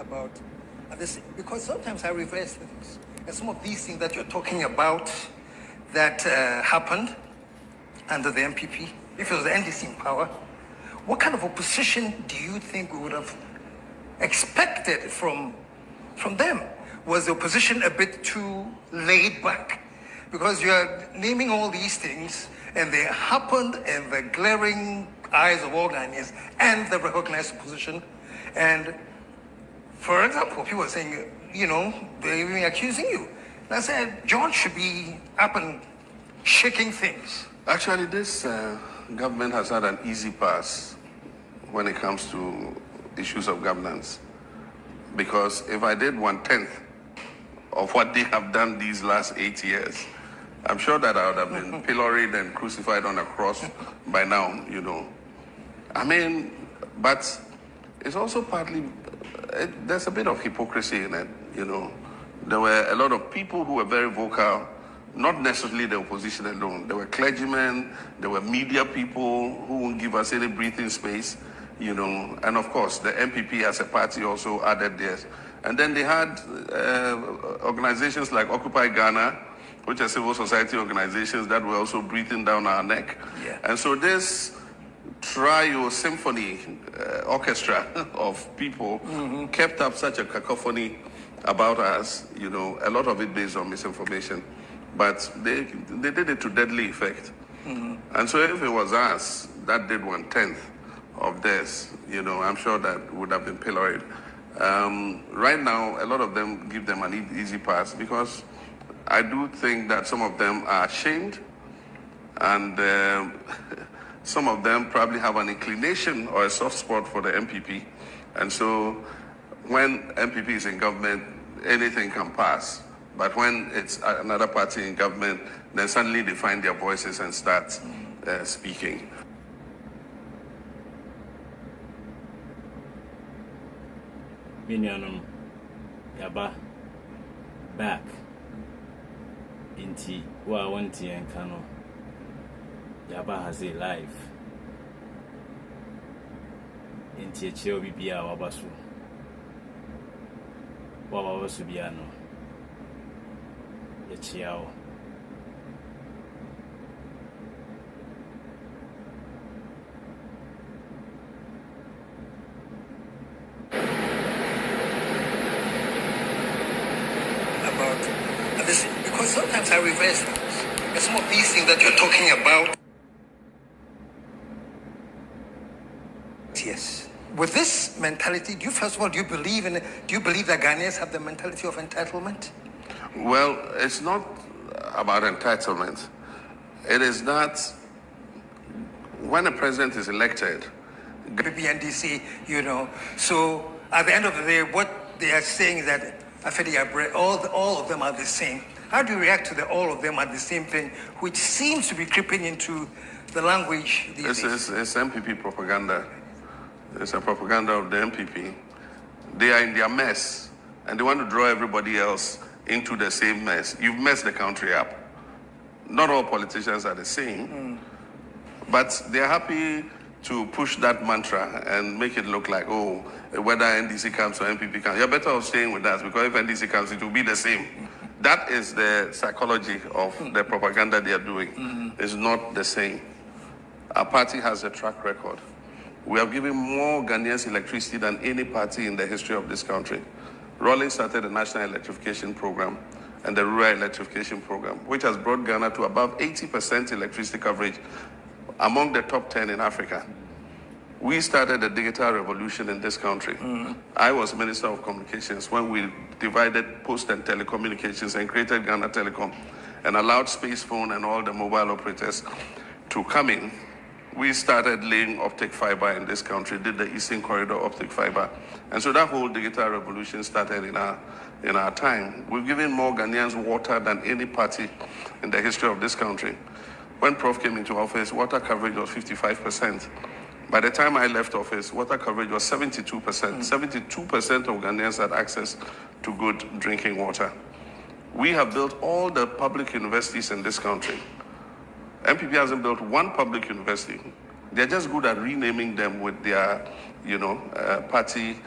about this, because sometimes I reverse things. And some of these things that you're talking about that happened under the MPP, if it was the NDC in power, what kind of opposition do you think we would have expected from them? Was the opposition a bit too laid back? Because you're naming all these things, and they happened in the glaring eyes of all Ghanaians and the recognized opposition. And for example, people are saying, they're even accusing you. And I said, John should be up and shaking things. Actually, this government has had an easy pass when it comes to issues of governance. Because if I did 1/10 of what they have done these last 8 years, I'm sure that I would have been pilloried and crucified on a cross by now, I mean, but it's also partly, there's a bit of hypocrisy in it, There were a lot of people who were very vocal, not necessarily the opposition alone. There were clergymen, there were media people who won't give us any breathing space, and of course the MPP as a party also added theirs. And then they had organizations like Occupy Ghana, which are civil society organizations that were also breathing down our neck. Yeah. And so this trio symphony orchestra of people kept up such a cacophony about us, a lot of it based on misinformation. But they did it to deadly effect. And so if it was us that did 1/10 of this, I'm sure that would have been pilloried. Right now, a lot of them give them an easy pass because I do think that some of them are ashamed, and some of them probably have an inclination or a soft spot for the MPP. And so when MPP is in government, anything can pass. But when it's another party in government, then suddenly they find their voices and start speaking. Minyanum Yaba back into wa wanti and Kano Yaba has a life into a chill bibia wabasu Wawasubiano Yachiao. About this, because sometimes I reverse things. And some of these things that you're talking about. Yes. With this mentality, do you believe that Ghanaians have the mentality of entitlement? Well, it's not about entitlement. It is that when a president is elected, NDC, so at the end of the day, what they are saying is that all of them are the same. How do you react to the all of them are the same thing, which seems to be creeping into the language these days? It's MPP propaganda. It's a propaganda of the MPP. They are in their mess, and they want to draw everybody else into the same mess. You've messed the country up. Not all politicians are the same, but they're happy to push that mantra and make it look like, whether NDC comes or MPP comes, you're better off staying with us, because if NDC comes, it will be the same. That is the psychology of the propaganda they are doing. It's not the same. Our party has a track record. We have given more Ghanaians electricity than any party in the history of this country. Rawlings started the National Electrification Program and the Rural Electrification Program, which has brought Ghana to above 80% electricity coverage, among the top 10 in Africa. We started the digital revolution in this country. I was Minister of Communications when we divided post and telecommunications and created Ghana Telecom and allowed Space Phone and all the mobile operators to come in. We started laying optic fiber in this country, did the Eastern Corridor optic fiber. And so that whole digital revolution started in our time. We've given more Ghanaians water than any party in the history of this country. When Prof came into office, water coverage was 55%. By the time I left office, water coverage was 72%. 72% of Ghanaians had access to good drinking water. We have built all the public universities in this country. MPP hasn't built one public university. They're just good at renaming them with their, party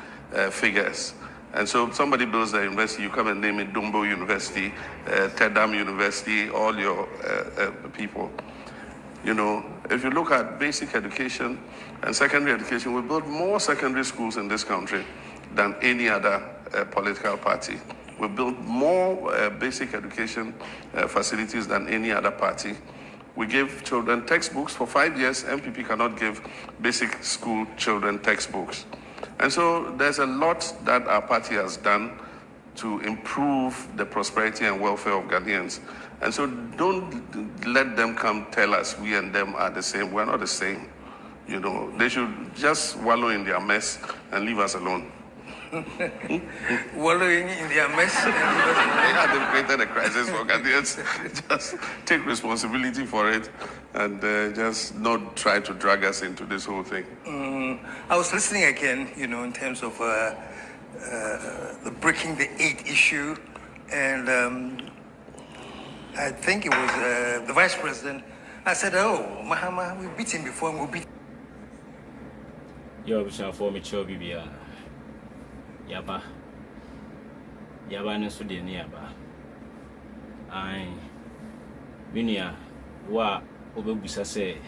figures. And so if somebody builds a university, you come and name it Dumbo University, Tedam University, all your people. You know, if you look at basic education and secondary education, we build more secondary schools in this country than any other political party. We build more basic education facilities than any other party. We give children textbooks. For 5 years, MPP cannot give basic school children textbooks. And so there's a lot that our party has done to improve the prosperity and welfare of Ghanaians. And so don't let them come tell us we and them are the same. We're not the same. You know, they should just wallow in their mess and leave us alone. Wallowing in their mess. They've created a crisis for Ghanaians. Just take responsibility for it and just not try to drag us into this whole thing. I was listening again, you know, in terms of the breaking the 8 issue, and I think it was the vice president. I said, "Oh, Mahama, we beat him before, and we'll beat." Yo, Bishop, for me, Chobibia. Yaba no so de ni aba ai minia wa obebusa se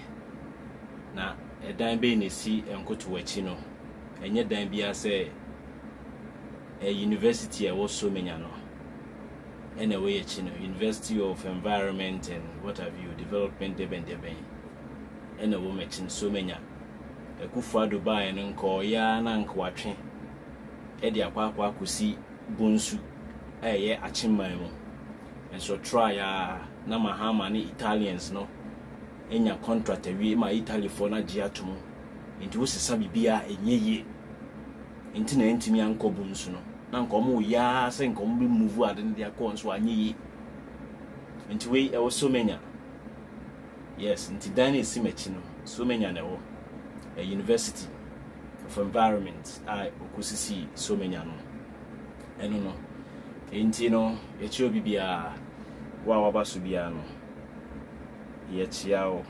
na edan be ne si enkoto wachi no enye dan bia se university e wo so menya no ene we yachi no University of Environment and what have you, development deben ene wo mechin so menya ekufu Dubai no nko ya na nkwatwe edi akwa kusi bunsu eye achimman mu enso try na Mahama ni Italians no enya contract awie ma Italy for na gia tomu nti wo sesa bibia enyeye nti na ntimi anko bunsu no na nko mo ya se nko mo move ade ndi akọ nso anyeye nti we e wo so menya yes nti dan esi mechi no so menya na wo a University of Environment I okusisi so many no eno no enti no echi obi bia wa wabaso bia no ye chia o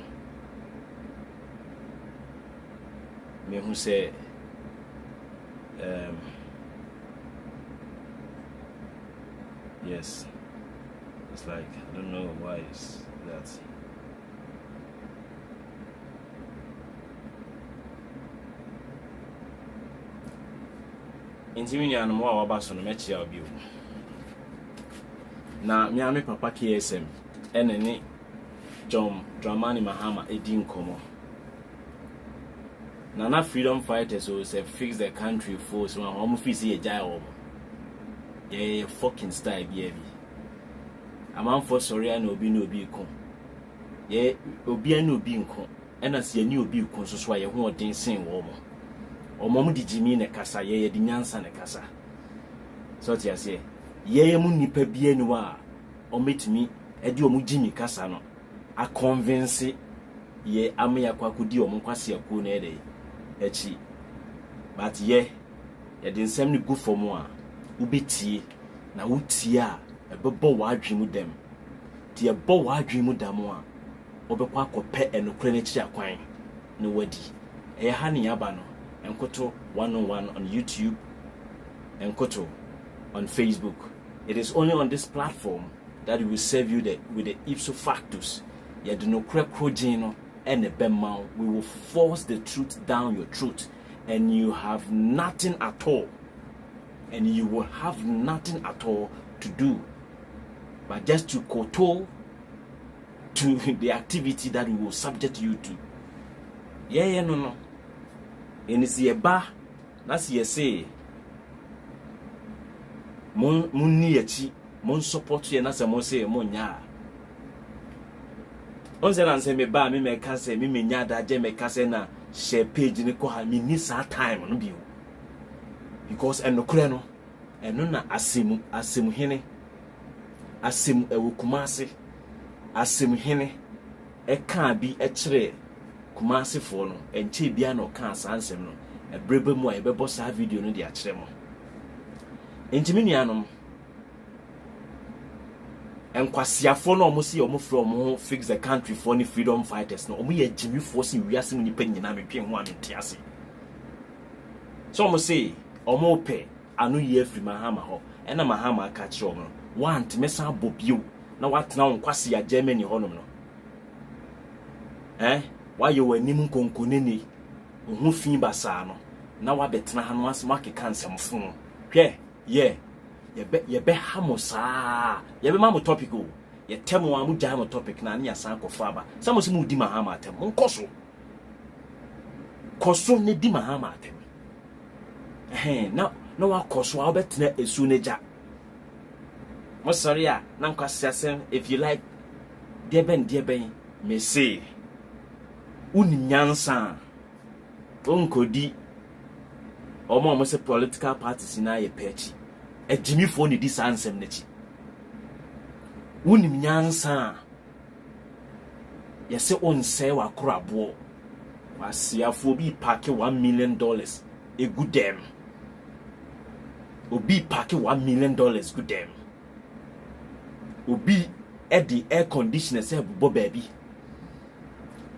me hu say yes, it's like I don't know why is that. Intimini mo a wabaso no mechia obi o na me ame papa KSM ene ne John Mahama edi nkomo na freedom fighters so say fix the country for so am fi see ejai o ye fucking style bi amam for sorry na obi ko ye obi na obi nko ena se ani obi ko so so ye ho odin sen wo mo omom di jimi ne kasa ye di nyansa ne kasa so ti ase ye mu nipa bia ni wa ometimi e di omu jimi kasa no a convince ye amya kwakodi omu kwase akwo na ede echi but ye di nsem ni gu for mo a ubetie na wutie a ebebo wa adwemu dem ti ebo wa adwemu dam a obekwa akopɛ enokre na chi akwan ne wadi e ha ne yaba no Enkoto 101 on YouTube, Enkoto on Facebook. It is only on this platform that we will serve you with the ipso factus. You do not crack crojino and a bema. We will force the truth down your throat, and you have nothing at all. And you will have nothing at all to do but just to kowtow to the activity that we will subject you to. No. And si eba na si say mon ni echi mon support ye na se mon say mon nya on se na se me ba me ka se me nya da je me ka se na share page ni ko ha me ni sa time no bi because enokre no eno na asem hene asem ewukumase asem hene e ka bi e kire Kumasi for no enche bia no kan sansem no ebrebe mu a ebebo sa video no dia kire mo entimi nuanom enkwasiafo no omo si omo from fix the country for ni freedom fighters no omo ye jimi force wiase mu nipa nyina metwe ho a mentiase so omo say omo pe anu ye free Mahama ho ena Mahama aka kire no want mesa bobio na watena nkwase ya Germany ho no why you were nimu konkonene ohu fin basa no na wabetena ha no asema keka nsɛmfo hwɛ ye be hamosa ye be mamu topic o ye temu amu jam topic na ne yasan kofa ba samo se mu di Mahama atem nkoso koso ne di Mahama atem na wa koso a obetena esu ne ja mo sorry a na nkwasasem if you like deben me say uninyansa onkodi omo se political parties na ye pechi ejimi fo ne di sansem na chi uninyansa yese onse wa korabo wasiafo bi pack $1 million a good them obi pack $1 million good them obi the air conditioner say bubo baby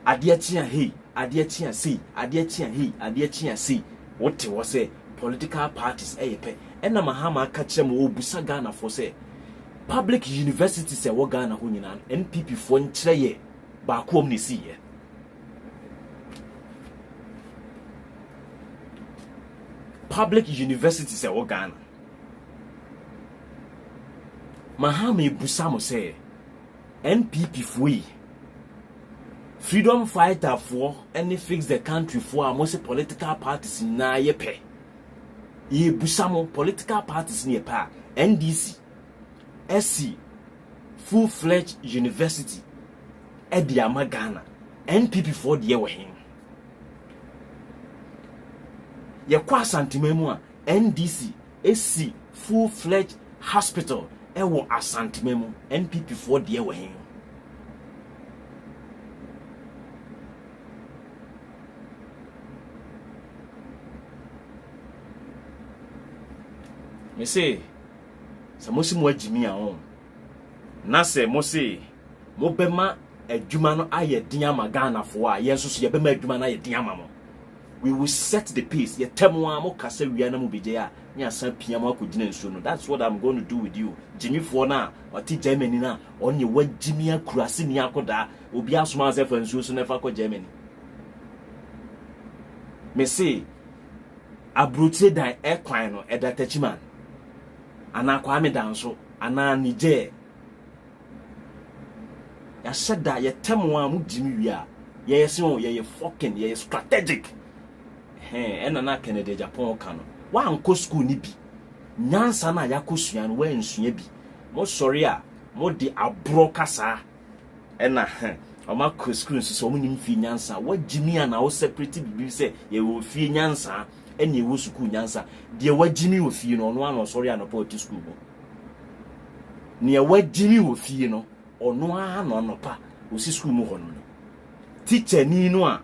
ade tia hey ade tia see ade tia hey ade tia see what was say political parties pe ena Mahama aka kire mo obusa Ghana for say public universities e wo Ghana ho nyina NPP fo nkire ye ba ko om ne si ye public universities e wo Ghana Mahama ebusa mo say NPP fo yi freedom fighter for any fix the country for most political parties na yepe ye busamo political parties ni pa NDC SC full-fledged university Ediama Ghana NPP for the year him ye kwa santimemu a NDC SC full-fledged hospital ewo asantimemu NPP for the year him me say se mo si mo agimi a on na se mo say mo bema adwuma no aye din ama Ghana fo a yenso so ye bema adwuma na aye din ama mo we will set the pace ye temo a mo kasa wia na mo beje a nya san pia mo akogina nsuo no that's what I'm going to do with you jimi fo na oti Germany na onye wagimi akurase ni akoda obi asoma se fa nsuo so na fa ko Germany me say abrotre dan ekwan no edatachiman ana kwame danso ana nije ya sheda ye temo a mu jimi wi a ye yesi on ye fucking ye strategic ena na Canada Japan ka no wa anko school ni bi nyansa na yakosua no wa nsua bi mo sorry a mo di abro kasa ena o ma ko school nso so mo nim fi nyansa wa jimi a na wo separate bi se ye wo fi nyansa eni wo school nyansa de wagimi wo fie no ono ano sorry anopa oti school bo ne wagimi wo fie no ono ano anopa osi school mu ho no teacher ni no a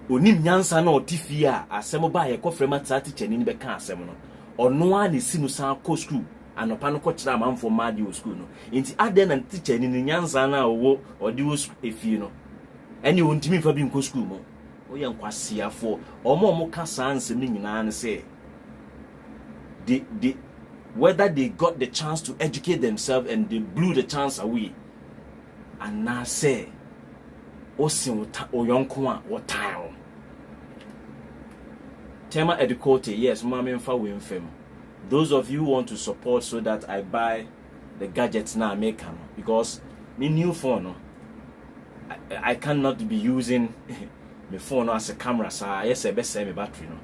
onim nyansa na oti fie a asem ba ye kofre mata teacher ni be ka asem no ono a ne si no san ko school anopa no ko kira amanfo ma de wo school no enti ade na teacher ni nyansa na wo odi wo efie no eni wontimi fa bi nko school mo oya nkwasiafo omo ka sansem ni nyina ne say the whether they got the chance to educate themselves and they blew the chance away and now say osin oyonko a what time tema educate yes mama mfa we mfem those of you who want to support so that I buy the gadgets now make am because my new phone no, I cannot be using my phone as a camera so yes I best say my battery no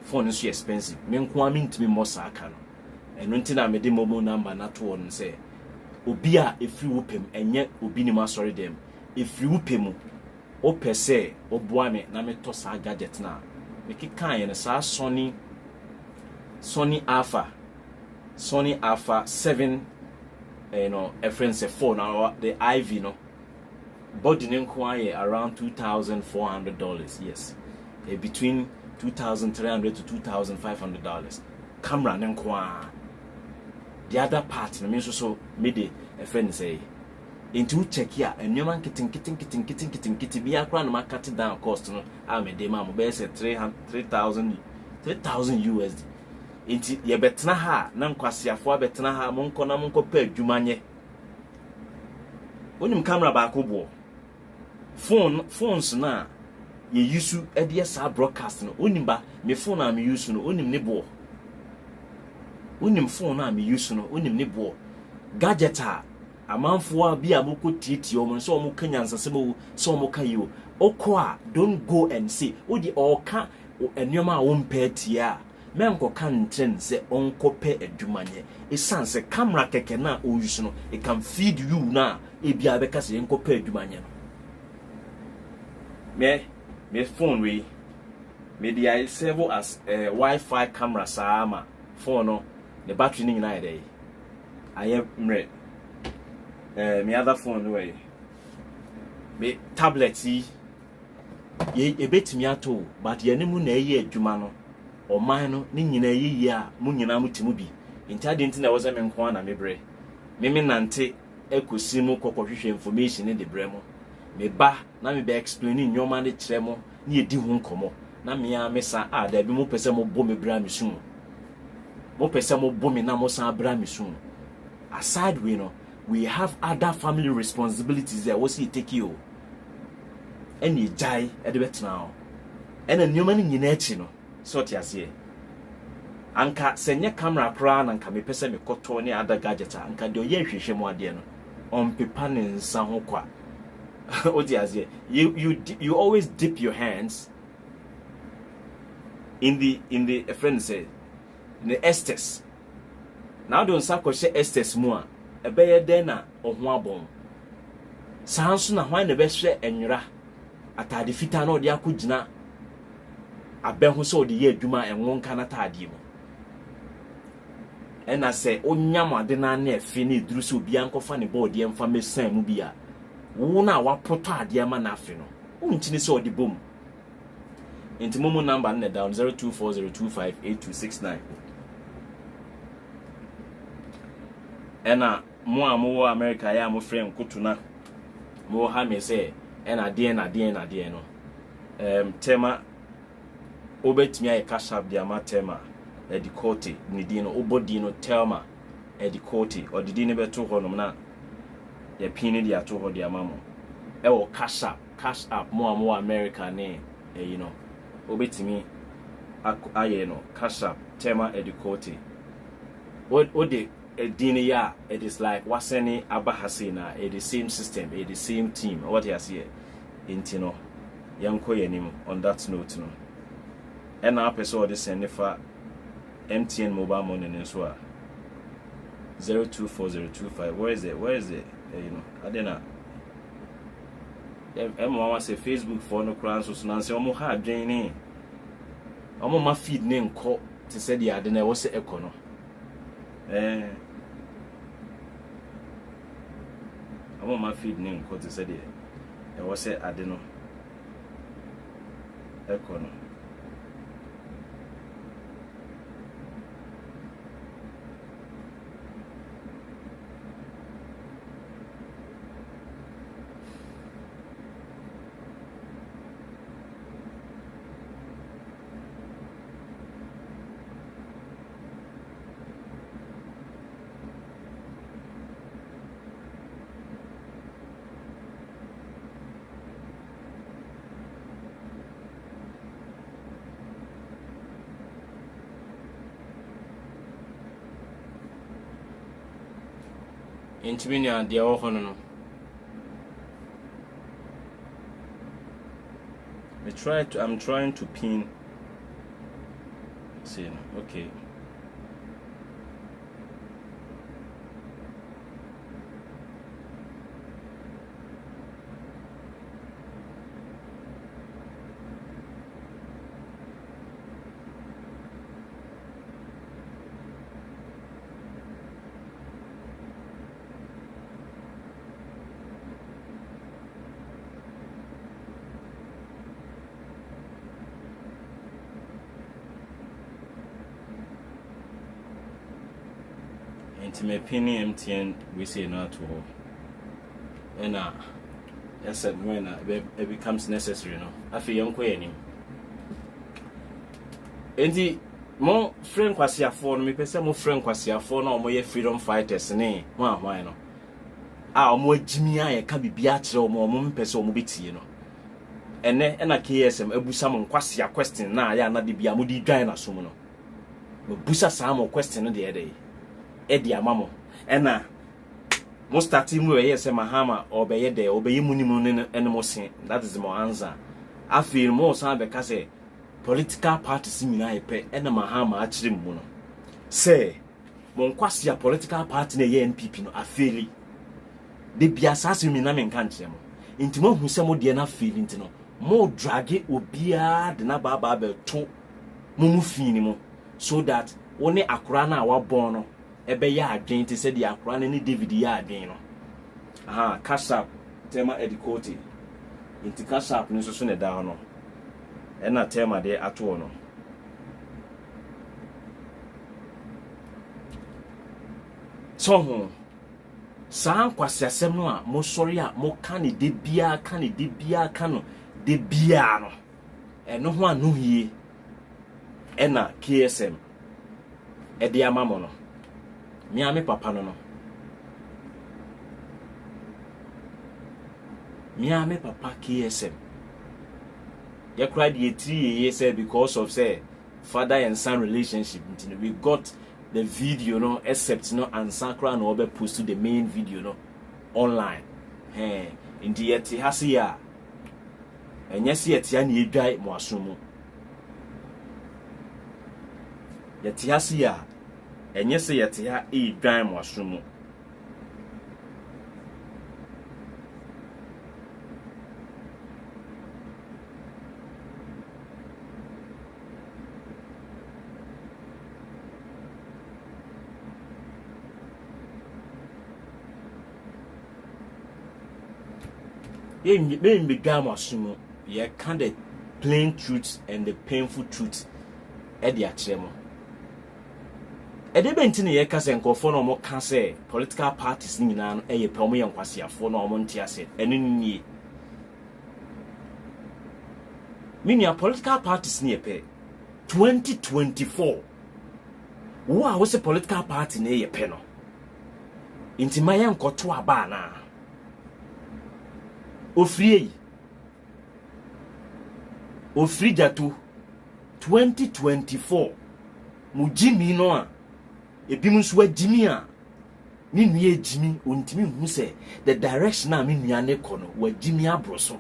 phone is so expensive me nko am ntimi mo sa aka no eno ntina me de mobile number na to on say obi a efri wopem enye obi ni ma sorry dem efri wopem o pese o boa me na me to sa gadget na me kikan ye na sa Sony Alpha 7 a friend say phone now the IV no body nko around $2,400 yes between $2,300 to $2,500 camera nko the other part na me so made a friend say into check here and you man kitten be akra na cut down cost no a me dey ma mo be say 3,000 USD Inti ye betena ha na nkwasiafo betena ha monko na monko pa adwumanye. Onim camera ba ko bo. Phones na ye use e sa broadcast no onim ba me phone na me use no onim ne bo. Onim phone na me use no onim ne bo. Gadget a amanfo a bi amoko titi o mo so mo kanyansa sebo so mo kayo. Okwa don't go and say odi oka enwoma a wo mpatia menko kan trend se onkope adwumanye esanse camera keke na o use no it can feed you na e bia be kase enkope adwumanye no me phone we media serve as wi-fi camera sama phone no the battery ni na dey aye mre me other phone way me tablet ye ebetimi ato but ye ne mu na eye adwuma no oman no ni nyina yiyi a mu nyina mutimu bi ntade nti na wo se me nko na mebre me nante ekosi mu kokohwehwe information ne de bre mo me ba na me be explain nyoma ne kire mo na edi hu nkomo na me a mesa a da bi mo pese mo bo me bra me su mo pese mo bo me na mo san bra me su aside we no we have other family responsibilities that we see take you any jai e de betena o ena nyoma ne nyina achi no sort yase anka senye camera kra na nka me pese me koto ne ada gadget anka de oye hwehwe mu ade no on pepa ne nsa ho kwa odi azie you always dip your hands in the a friend said in the estes now don't sakoshe estes mu a ebeye den na oho abon sanso na hwan ne be hwe enwura atade fita na odi akogina abehu so odi ye adwuma enwo nka na tade mu ena se onyam ade na na efe na eduru so obi ankofa ne board ye mfa mesan mu bia wo na wapoto ade ma na afe no unchini so odi bom enti momo number na down 0240258269 ena mo amowo America ya mo frame kotuna mo ha me se ena de no tema obetimi ay cash up dia ma tema edikote ni dino obodi no telma edikote odidi ne beto ho no na ya pini dia to ho dia mamo e wo cash up mo America ne you know obetimi aye no cash up tema edikote ode edini ya it is like waseni abahasina the same system the same team what you see intino yanko yanim on that note no and now person the send for MTN mobile money and so 024025 where is it you know adena mama say Facebook for no crown so na say omo ha adwen ni omo ma feed ne nko te say the adena wo say eko no omo ma feed ne nko te say the wo say ade no eko no Intimina dia wo hono no I'm trying to pin see okay me pinning MTN we say no to her. And yes when it becomes necessary no. I feel young queen. And mo friend kwasiafo no me pese mo friend kwasiafo na omo ye freedom fighters ne ho ahwan no omo agimi a ye ka bibia kire omo mpese omo betie no ene na KSM abusa mo kwasia question na ya na de bia mo di dwan na so mo no mo busa sa mo question no de e de amamo ena mo starting mu ye se Mahama obeye de obeye munimu ne ene mo sen. That is my answer. Afir mo san be ka se political parties nyina yepe ena Mahama akire mu no say mo nkwasia political party na ye NPP no afeli de bia sase mi na me nka nkire mo intimo hu se mo de na afeli ntino mo drage obia de na baba be to mo fini mo so that woni akora na wabon no ebe ya adwen te se de akora na ni David ya adwen no cash up tema educate inti cash up ni so ne da no ena tema de ato no so ho san kwasiasem no a mo sori a mo ka ne de bia ka no de bia no eno ho anu hie ena KSM e de amamo no mi ame papa no mi ame papa KSM ya cried ye 3 years because of say father and son relationship. We got the video no except no and Sakra no be post to the main video no online. In the yet hasia and yes yet ya ni dwai mo asomo yet hasia and yes yet ya dwai mo asomo ye me gama sumo ye kind of plain truth and the painful truth e de akyeremo e de benti ne ye ka se nkofo no mo ka se political parties nyina no e ye pa mo ye nkwasiafo no mo ntia se enu nie minia political parties ne ye pe 2024 wo a wo se political party ne ye pe no intima ye nkoto aba na ofri jato 2024 mujimi no a ebim nso agimi a ni nua agimi ontimi hu se the direction na me nua ne kɔ no wagimi abroso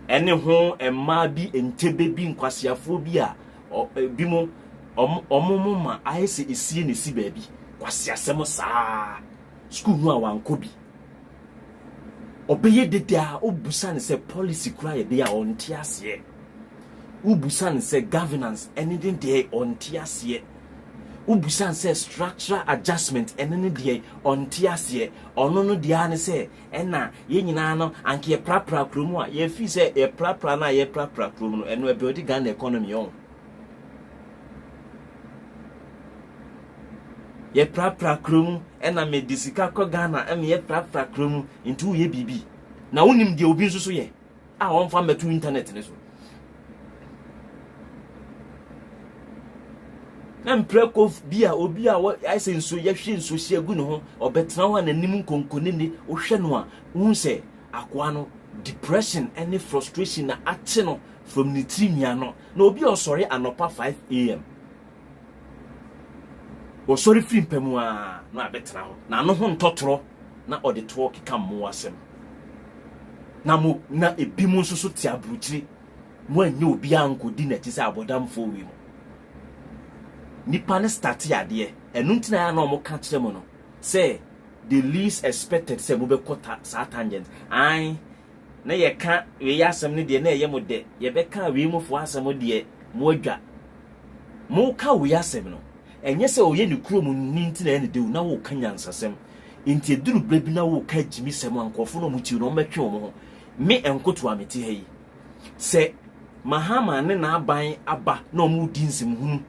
ene ho emma bi entebe bi nkwasiafo bi a bimo omomo ma ayese esie ne si baabi kwasiasem saa school no a wanko bi obeye dede a obusa ne se policy kura ye de a onti ase obusa ne se governance anything de onti ase obusa ne se structural adjustment anything de onti ase ono no de ane se ena ye nyina no anke ye prapra kromu a ye fi se ye prapra na ye prapra kromu no eno e build Ghana economy on ye prapra kromu ena me disika ko Ghana em ye prapra kromu into ye bibi na wonim de obi nso so ye a won fa metu internet ne so na mpreko bia obi a I say nso ye hwe nso hye agu ne ho obetena ho ananim konkonene wo hwe no a hu se akwa no depression and frustration na ate no from the trimia no na obi osori anopa 5 am o sorry free mpamu a na abetena ho na no ho ntotoro na ode to keka mo asem na mo na ebimu nso so ti abruchiri mo anya obi ankodi na ti se abodamfo wi mo nipa ne start ade enu ntina ya na mo ka kire mo no say the least expected say mo be kota sa tangent ai na ye ka we ya asem ne de na ye mo de ye be ka we mo fo asem de mo adwa mo ka we asem no enye se oye ne kuro mu nintina ne de na wo ka nyansasem inti eduru brebi na wo ka jimi sem ankofo no mu ti no metwe wo ho me enkoto ameti hayi se Mahama ne na aban aba na omu di nsem hunu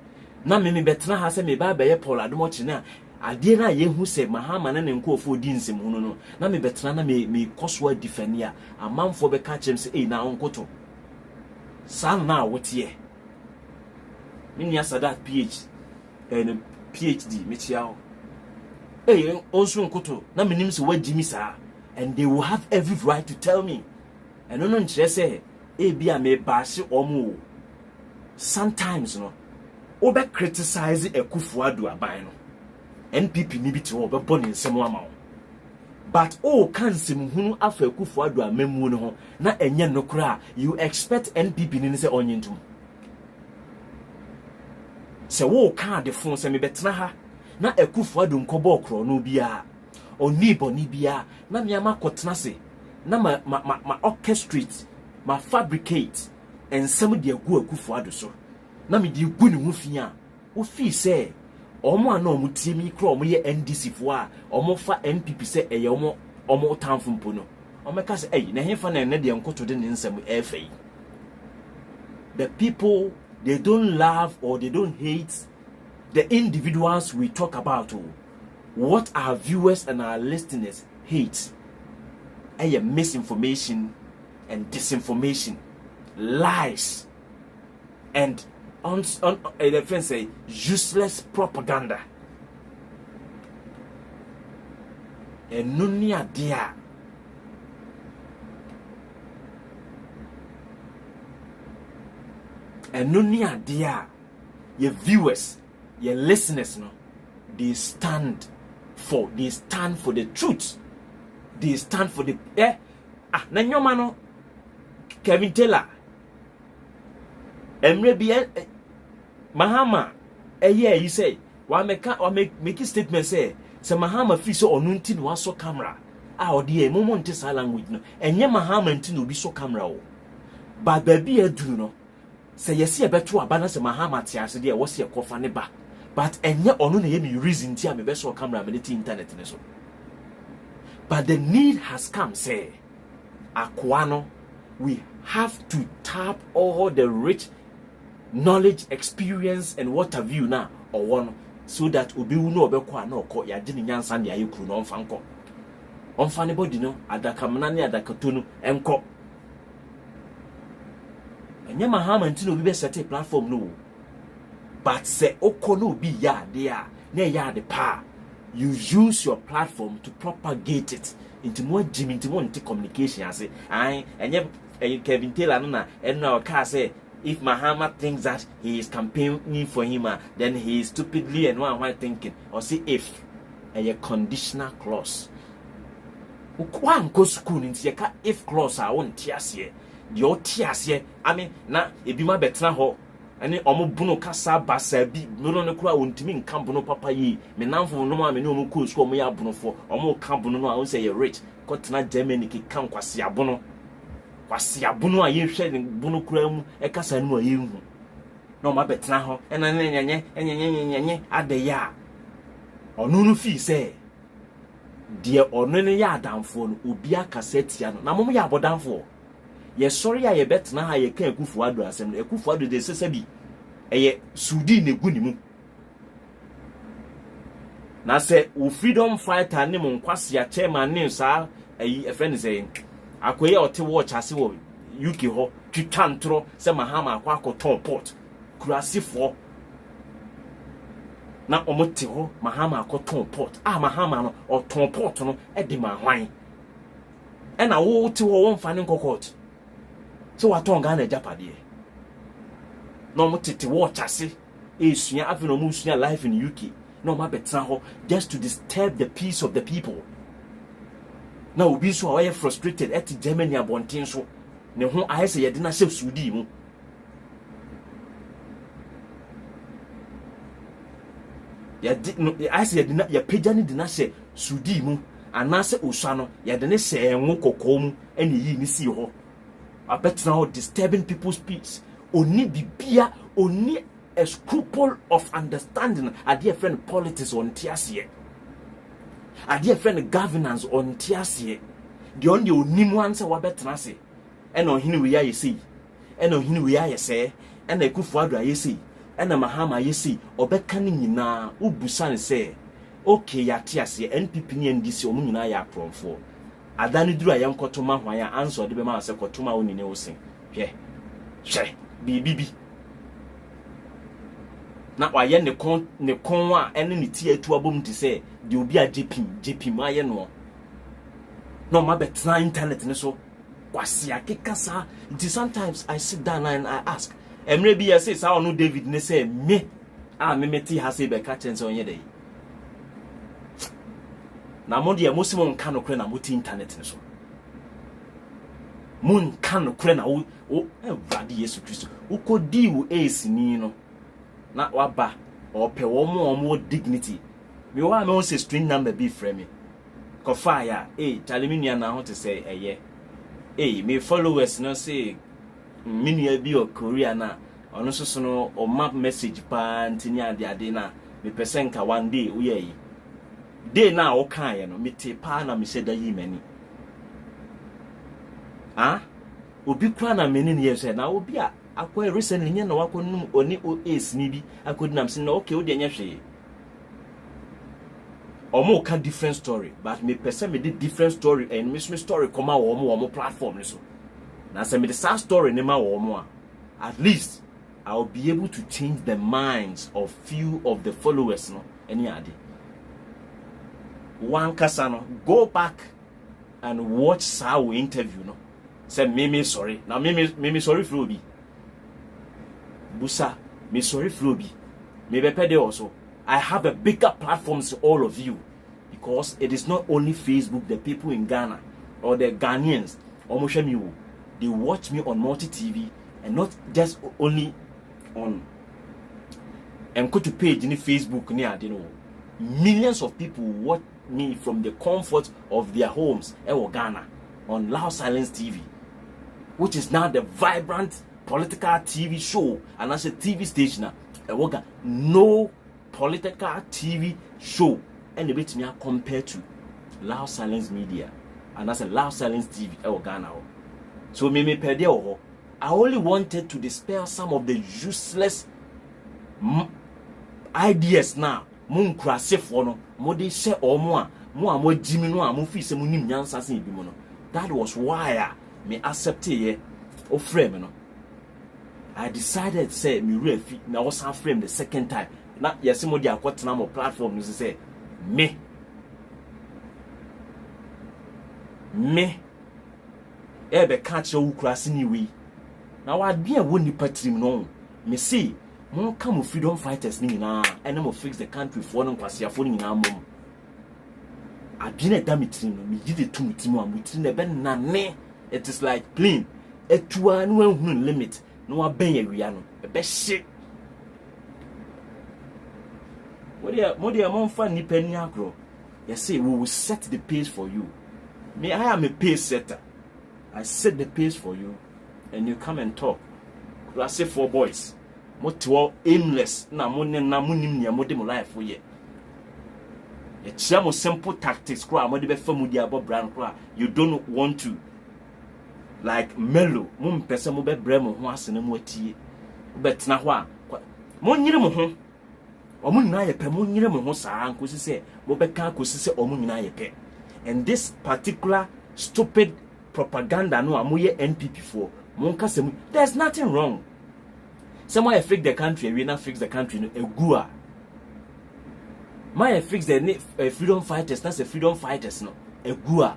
na me betena ha se me ba ye Paul adomochi na ade na ye hu se Mahama ne nkofo di nsem hunu no na me betena na me koso adifania amanfo be ka chem se na onkoto san na wote ye Ninya Sadat PhD Michiao. Hey, also Koto, na me name se wa Jimmy sir, and they will have every right to tell me. And no say, bia me bash omo. Sometimes no, obe criticize Akufo-Addo aban no. NPP ni bi te obe boni nsemo ama. But can hunu afa Akufo-Addo amemu no ho na enye no kra, you expect NPP ni se onyintum. Se can the phone se me betena ha na Akufo-Addo nkobo okro no bia oni boni bia na me ama kotena se na ma orchestrate ma fabricate ensem de agu Akufo-Addo so na me de gu ne ho fia wo fi se omo ana omo tie mi kro omo ye NDC fo a omo fa NPP se eye omo tamfo mpo no omo ka se na hefa na ne de nkoto de ne nsem efei. The people, they don't love or they don't hate the individuals we talk about. What our viewers and our listeners hate misinformation and disinformation, lies, and useless propaganda. And nunia dia. And nunia dia. Your viewers, your listeners, no, they stand for the truth. They stand for the na nyoma no Kevin Taylor Emre Mahama you say wa make a statement say Mahama fi so onunti no so camera odi momo nte sa language no enye Mahama nti no bi so camera o but baby eduru no say yesi ebeto aba na se Mahama ti ase de wo se kofa ne ba but enye onu na ye me reason ti a me be so camera me ti internet ne so. But the need has come, say, Aquano, we have to tap all the rich knowledge, experience, and what have you now, or one, so that Ubi no Bekwa no ko ya dini nyansan ya yuku no fanko. On funny body no, Adakamanani Adakatunu, enko. And Yamahama and Tino be set a platform no. But say Okono be ya, there, ne ya the power. You use your platform to propagate it into more Jimmy into more communication. I say, and Kevin Taylor na and now car say if Mahama thinks that he is campaigning for him, then he is stupidly and one thinking. Or say if a conditional clause. One go school in Siaka if clause I won't tears here. Your tears here. I mean, na it be my better ho. Ani omo buno kasa basa bi no no kura wontimi nka buno papa yi me namfo no ma me no ko school omo ya buno fo omo ka buno no a won say you rich kotena Germany ki kan kwase abuno a ye hwe ne buno kura mu e kasa no a ye hu no ma betena ho ena nyenye ade ya onu no fi say de onu ne ya adamfo no obi akasa tia no na mom ya abodamfo. Yes, sorry, I bet now I can't go for Addo assembly. A good father, they say, a Sudi ne gunimu. Now say, freedom fighter name on Quasia chairman name, sir. A friend is saying, I quay or to watch as you Yuki ho, to tantro, say Mahama, Quaco ton pot, Kurasi for. Now, Omotiho, Mahama, cotton pot, Mahama or ton pot, no, Edima wine. And I will to one finding cocotte. So what on Ghana Japadi? No more to watch us. Is ya having almost your life in UK? No more better just to disturb the peace of the people. Now be so I frustrated at Germany about things so. No who I say you didn't say Sudi. Ya did no I say you did not your pejani did not say Sudi mu and I say Usano ya didn't say Mokokom and ye ni see ho. I bet now disturbing people's peace. Only bibia, only a scruple of understanding. A dear friend politics on TSA. A dear friend governance on TSA. The only ones are better than say. And on him we are you see. And on him we are you say. And a Akufo-Addo you see. And a Mahama you see. Or beckoning na Ubusan say. Okay, ya TSA, NPP and this Omuna ya prom for. Adani duru ayam kotoma hwan ya answer de be ma se kotoma woni ne wosin hwe bibi na waye ne kon a ene ne tie atu abom ti say de obi a jepim aye no no ma betna internet ne so kwase akeka sa. Sometimes I sit down and I ask emre bi say sa onu David ne say me meti ha say be ka chen say onye dey na mo de mo nka no kre na mo ti internet ne so mun kan kre na wo Ewurade Yesu Kristo ukodi wo ni no na waba ope wo mo dignity me wa me say string number be frame me ko fire tell me nua na ho to say me followers no say me nua bi o Korea na ono so no o map message pa ntini ade na me person ka one day wo ye day na wo kan ye no me te pa na me say da yi mani obi kwa na meni ne yese na obi a akwa recently nya na wakonum oni OAS ni bi akodinam sin na okay wo de nya hwe omo ka different story but me person me the different story and me story come out omo platform ni so na say me the sad story ni ma omo at least I'll be able to change the minds of few of the followers no any ade one kasa no go back and watch our interview no say me sorry now me sorry Flobi busa me sorry Flobi me be also I have a bigger platform to all of you because it is not only Facebook the people in Ghana or the Ghanaians they watch me on multi TV and not just only on and go to page in Facebook near millions of people watch me from the comfort of their homes in Ghana on Loud Silence TV, which is now the vibrant political TV show and as a TV station. No political TV show and the bit me compared to Loud Silence Media and as a Loud Silence TV Ghana. So me per day I only wanted to dispel some of the useless ideas now. Mun krase for no mo de share omo mo jimi no a mo fi se mo nim nyansa se bi mo no. That was why me accept ye o frame no. I decided say me refi na was frame the second time. Na yes mo de akotena mo platform no say me ebe catch you krase ni we. Na wa bia wo nipa trim no. Me see mon come freedom fighters ni na and mo fix the country for no kwasiafo ni na mom adwene damitrin no me gide tumtim amutrin e be nane. It is like plain etua no ehunu limit no aben awia no e be hye modia monfa nipa ni agro. You say we will set the pace for you. Me I am a pace setter. I set the pace for you and you come and talk. I say 4 boys moto aimless na monim nia mode mo life for ye. E chia mo simple tactics kra mo de be fa mu di abo brand kra. You don't want to like mellow mo mpese mo be bre mo ho asene mo atie. Betena ho a mo nyire mo ho. Omo nyina ye pe mo nyire mo ho saa nkosi se mo be ka kosi se omo nyina ye pe. And this particular stupid propaganda no amoye NPP for mo nka se there's nothing wrong. Someone fix the country, we not fix the country. No, a gua. My fix the freedom fighters, that's a freedom fighters. No, a gua.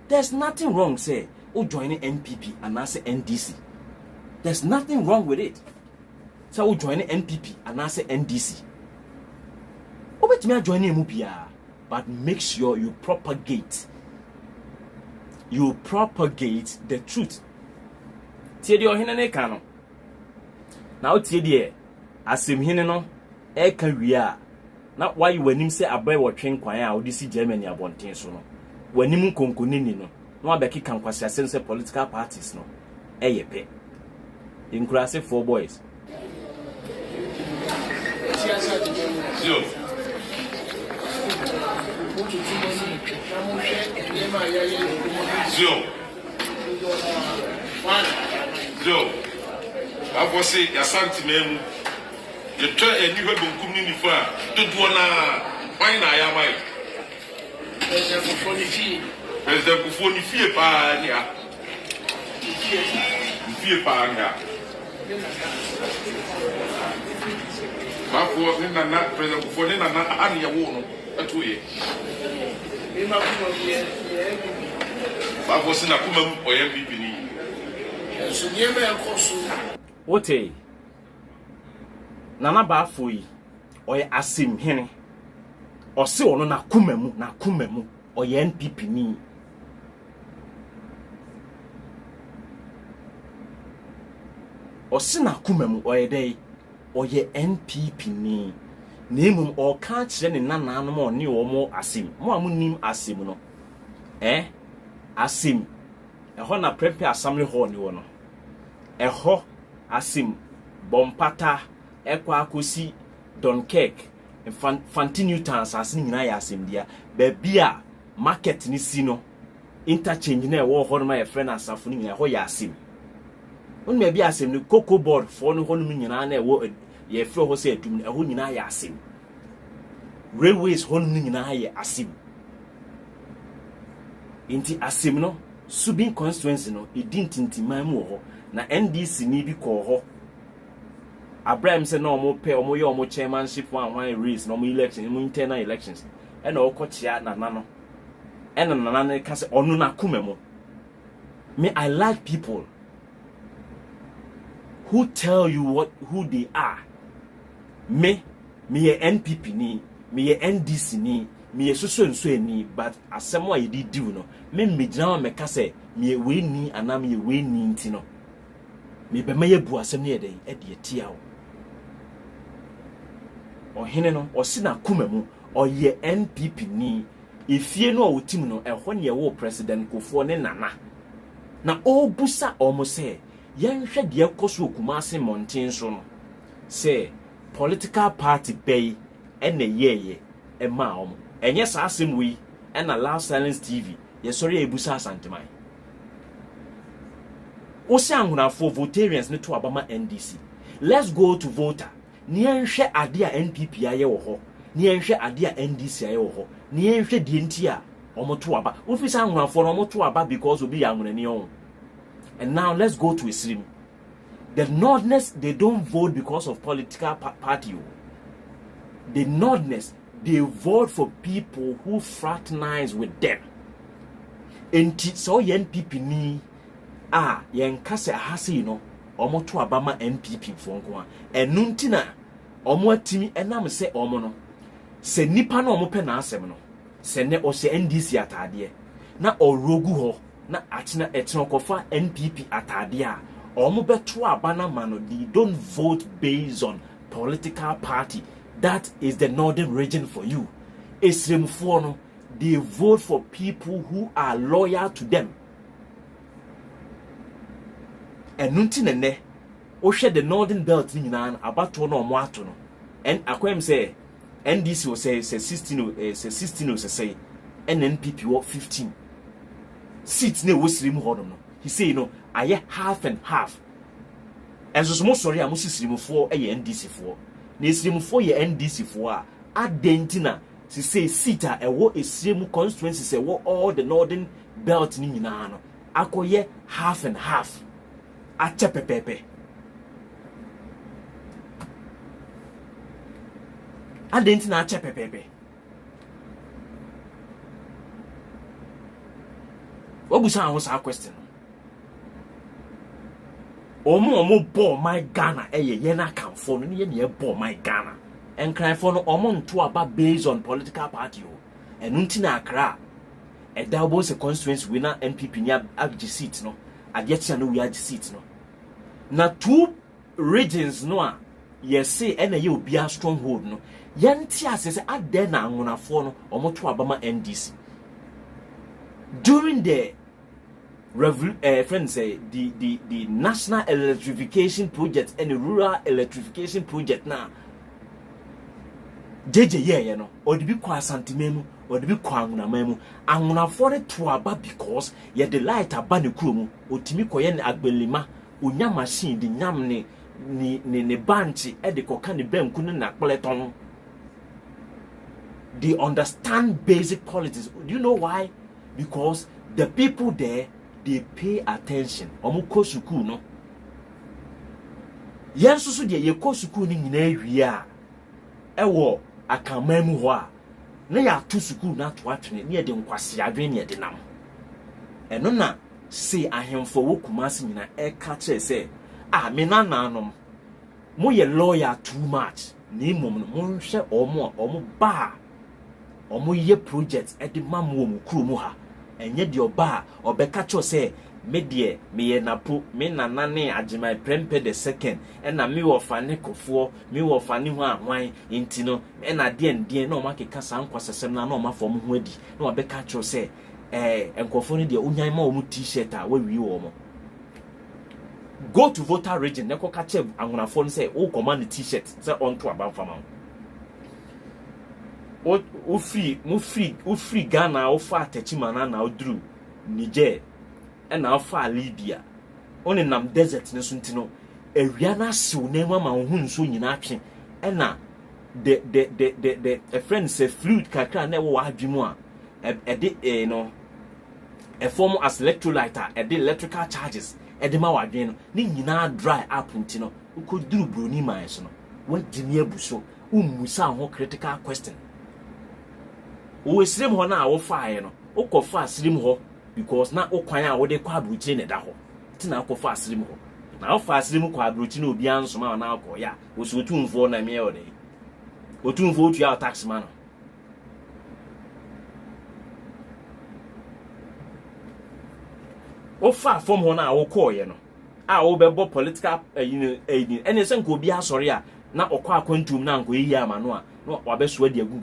There's nothing wrong, say, joining NPP and I say NDC. There's nothing wrong with it. So, joining NPP and I say NDC. Bet me joining MUPIA, but make sure you propagate the truth. Tell your hinane canon. Now tie de asem hene no e ka wia na why wanim se abai wo twen kwan a odi si Germany abonten so no wanim konkonini no na abeki kan kwase asem se political parties no yepe inkurase 4 boys Zio I was say ya santimemu you try a new bunkum ni fa to do na why na ya mai president kufoni fie pa ni a fie pa ni a for Nana, President for Nana, and your woman, a 2 years. I was in a Kumam or MPP. So near me, of course. What a Nana Bafui or Asim Henny or so on na kumemu or NPP ni. Or sina kumemu or a day or ye NPP ni. Name or can't send in nana no more new or more Asim. More nim Asim no. Asim. A hona prepare assembly hall ni wono. A ho Asim Bompata Ekwa Kosi Dunkirk Fantinu Tans as nyina ya Asim dia. Baby a market ni sino interchange na wo ho no my friend asafo ni nyina ho ya Asim. On me bia Asim ni cocoa board for no ho no nyina na wo ye fro ho se adum na ho nyina ya Asim. Railways ho no nyina ya Asim. Inti Asim no Subin constituency no idintintiman mu ho na NDC ni bi ko ho Abraham said no more pay or more chairmanship one race no more election no internal elections and all kochia na nano and nana can say onu na kumemo. Me, I like people who tell you who they are. Me a NPP ni, me a NDC ni, me a so ni, but asem wa yedi do no. Me jina me ka say me we ni ana me we ni nti no. Me be me bu asem ne eden e de tia wo. Ohene no osina kumemu oye NPP ni efie no otim no ehwo ne wo president kofo ne nana. Na obusa omo say yenhwe de ekoso okumase monten so no. Say political party bay ene yeye e ma omo. Enye sa asem wi and allow silence TV. Yesori ebusa asanteman. Osi anguna for votarians ne to abama NDC. Let's go to voter. Ni enhwe ade a NPP aye wo ho. Ni enhwe ade a NDC aye wo ho. Ni enhwe de nti a omoto aba. Ofisa anguna for omoto aba because obi anguna ni on. And now let's go to Islam. The Northerners, they don't vote because of political party. The Northerners, they vote for people who fraternize with them. Enti so NPP ni yen kase ahase no omo to abama NPP fo nko a enu ntina omo atimi enam se omo no se nipa na omo pe na asem no se ne o se NDC atade na orogu ho na achina etino kofa NPP atade a omo beto abana mano. They don't vote based on political party. That is the northern region for you. Esremfo no, they vote for people who are loyal to them. And nuntinene, o share the northern belt ni nyina abato no omo ato no. And akwem say NDC will say 16 say NNPP what 15 seats ne wo sirimu hodom no. He say no aye half and half. And so mo sorry amusi sirimu for NDC for. Na sirimu for ye NDC for a adentina si say sita ewo esirimu constituencies ewo all the northern belt ni nyina no. Akoye half and half. Ache pepepe. Adentina ache pepepe. Obusa anwo sa question. Omo ball my Ghana ye na kamfo no ye na ball my Ghana. Enkran for no omo nto aba based on political party o. Enu ntina akra. E double se constituency winner NPP nya abji seat no. Adetia no we agi seat no. Na two regions no a ye say ena ye obi a stronghold no. Yanti asese ade na anwonafo no omo to abama NDC. During the friends say the national electrification project and the rural electrification project now JJ no or the big kwa santimemu or the big kwa angunamemu anguna for it to aba because ye the light abane kuromu otimi koye ne agbelima onya machine the nyam ne banchi e de koka ne banku ne na kpleton. They understand basic politics. Do you know why? Because the people there, they pay attention. Omuko suku no. Yansusu de ye ko suku ni nyina wi a ewo akamam ho a na ya to school na to atwene na ye de nkwase adwen na ye de nam eno na say ahemfo wo kumase nyina e ka kire say me nananom mo ye lawyer too much ni mom no mo hwe omo ba omo ye project e de mamwo mu kuro mu ha enye de oba obeka cho say me de me ye napo me nanane agema prempe the second na me wo fane kofo me wo fane ho ahwan intino me na de na o makeka san kwasesem na o mafo mo ho adi na obeka cho say enkofo ni de unyan ma o mu t-shirt a we wi wo mo go to voter region ne ko ka che anwonafo no say o command t-shirt say on to abanfama o free Ghana o fa atachimana na odru Niger na o fa Libya on nam desert ne so ntino awia na sew na ma hu nso nyina atwe na the a friend say fluid kakra na wo adwemu a e no a form as electrolyte e de electrical charges e de ma wadwen no ni nyina dry up ntino ko duru broni man so no wagini abuso ummusa ho critical question wo esrem ho na wo faaye no ukofa asrem ho because na okwan a wo de kwa abruchi ne da ho ti na akofa asrem ho na wo fa asrem kwa abruchi na obi ansoma na akoya wo so otumfo na me ode otumfo otu ya tax man o fa form ho na wo koye no a wo bebo political ene se nko obi asori a na okwa akwantum na nko yi ama no a no wabeso adi agu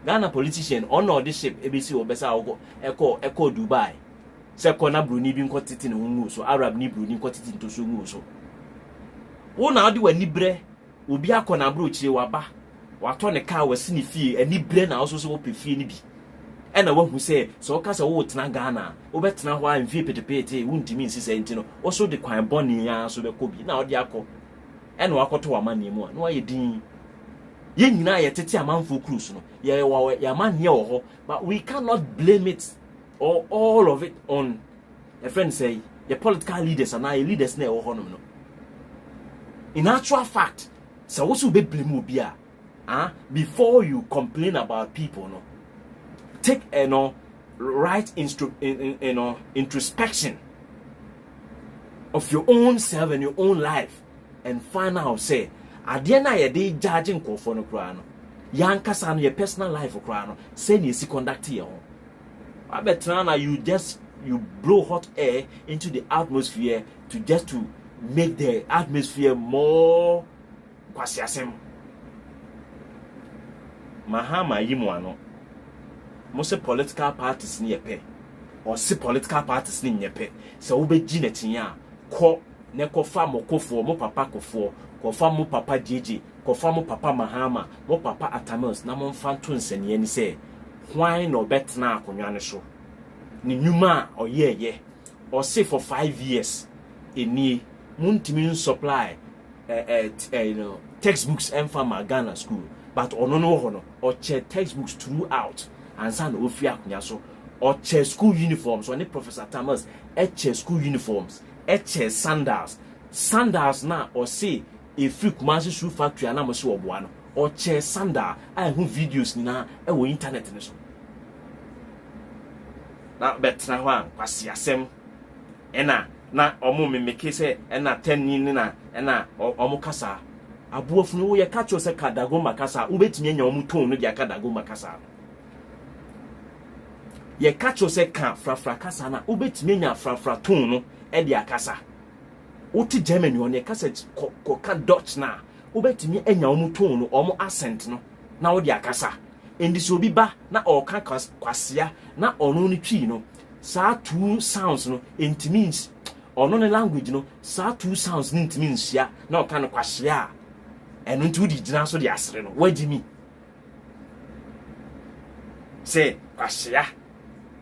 Ghana politician on all this ship ebisi obesa eko Dubai se ko na bruni bi nko titi ne hu so Arab ni bruni nko titi nto so hu so wo na odi wani bre obi akona bro chire waba wato ne car wasi ne fie ani bre na so so wo pe fie ni bi ena wahu se so ka se wo tena Ghana wo betena ho a mfie petepete wuntimi nsise ntino wo so de kwan boni ya so be ko bi na odi akọ ena wakoto wa mani mu a no aye din ye nyina ye tete amanfo cruise no ye man ye wo ho but we cannot blame it or all of it on a friend say the political leaders and our leaders na wo ho no in actual fact so what you be blame obi a before you complain about people no take right introspection of your own self and your own life and find out say ade na ye dey judging nkofo no kra no yankasa no your personal life kra no say na esi conduct ye ho abetra na you blow hot air into the atmosphere to make the atmosphere more kwasiasem Mahama yimu ano mo se political parties ni yepe or se political parties ni nyepe se wo be gi na tinya ko ne ko fa mo kofo mo papa kofo ko fa mo papa jeje ko fa mo papa Mahama mo papa Atamils na mo mfa to nsane ni se hwan no betna akonwa ne so ni nyuma oyeye or say for 5 years eni muntimi supply textbooks and from Ghana school but ono no ho no or che textbooks throughout and san ofi akonya so or che school uniforms or ni Professor Atamils che school uniforms che sandals na or say a free commercial shoe factory and am so oboa no or che sandal I hu videos ni na e wo internet ni so na betra ho an kwase asem ena na omo memeke se ena 10 ni na ena omo kasa abuofunu wo ye ka cho se kadago makasa ubetimi anya omo ton no dia kadago makasa ye ka cho se ka frafra kasa na ubetimi anya frafra ton no e dia kasa uti Germany on ye kasa ka Dutch na ubetimi anya omo ton no omo accent no na wo dia kasa endi so bi ba na o ka kwasea na ono ni twi no sa two sounds no it means ono ne language no sa two sounds it means ya na o ka no kwasea eno ntu di gina so di asere no wagimi say kwasea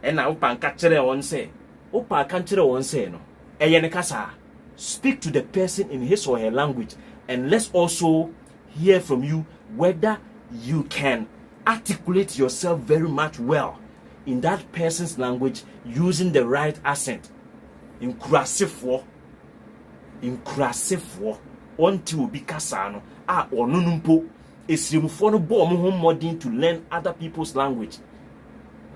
ena upa nka kire won say upa kan kire won say no eye ne kasa speak to the person in his or her language and let's also hear from you whether you can articulate yourself very much well in that person's language using the right accent. Inclusive until be kasano ono numpo esrimufo no bo omo modern to learn other people's language.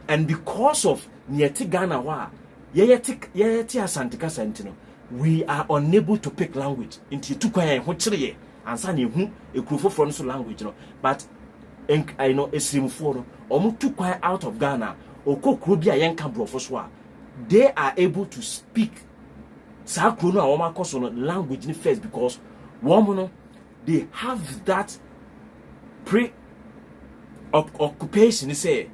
And because of Nieti Ghana wa yeti asantika sentino, we are unable to pick language into tukwa ho chire ansa na ehu ekrofo from so language no. But I know esrimufo no omo tukwa out of Ghana okokro bia yenka brofo so a, they are able to speak sa kro no a woma koso no language ni first, because womo no they have that occupation say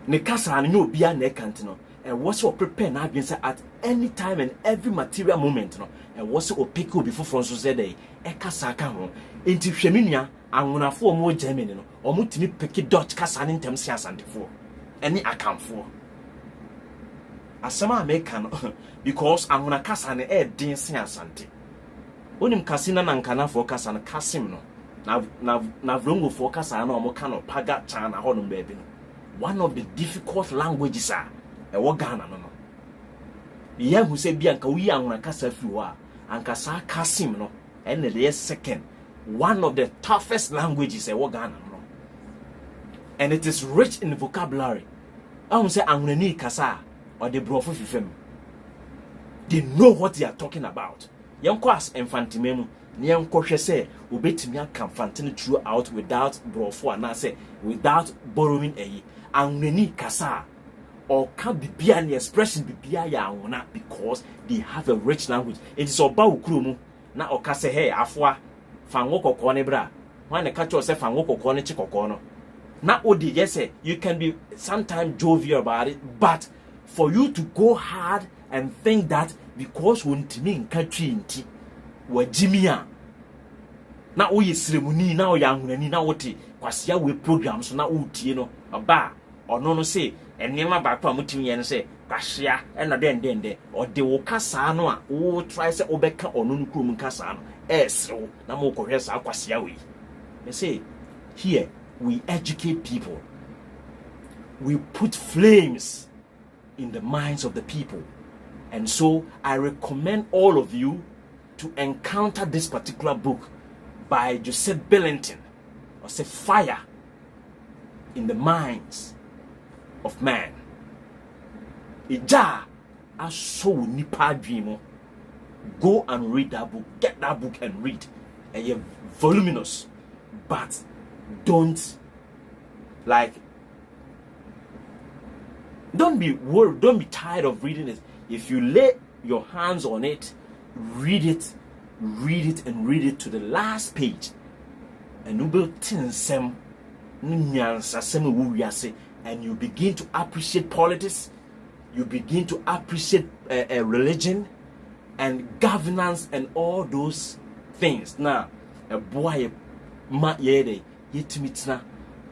ne kasa no obia na ekant no, and was prepare na against at any time and every material moment no, and was pick obi for so say dey e kasa ka ho enti hwemenua anwonafo mo Germany no omo timi pick Dutch kasa ne ntem sia asantefo eni akamfo asema America no because anwona kasa ne e din sia asante onim kasina na nkana fo kasa no kasim no na vrongo fo kasa na omo ka no paga chana ho no baby no. One of the difficult languages are Ghana no. Yeah, who say Bianca we are kasa fiwa and kasa kasim no, and the second one of the toughest languages Ghana no. And it is rich in vocabulary. I won't say Anglani kasa or the brofo fifem. They know what they are talking about. Young class infantimemu. Niam kwhwe say obetimi aka fantene throughout without brofo and say without borrowing a anwani kasa or can be an expression be ya wona, because they have a rich language. It is about ukrumu na okase hey afwa fanwo kokko ne bra wan ka cho say fanwo kokko ne chikokko no na odi yes say you can be sometimes jovial about it, but for you to go hard and think that because wontimi nka twinti wajimia na oye seremoni na oya ahunani na wote kwasia we program so na utie no aba ono no say enema ba pa mutimi ye no say kwasia na den o de wo kasa no a wo try say obeka ono no kurum kasa no esrew na mo kohwe sa kwasia we. They say here we educate people, we put flames in the minds of the people, and so I recommend all of you to encounter this particular book by Joseph Billington, or say Fire in the Minds of Man. Ija aso nipa dreamo. Go and read that book. Get that book and read. And you're voluminous, but don't be worried. Don't be tired of reading it. If you lay your hands on it, read it and read it to the last page, and you will tinsem and you begin to appreciate politics, you begin to appreciate religion and governance and all those things. Now a boy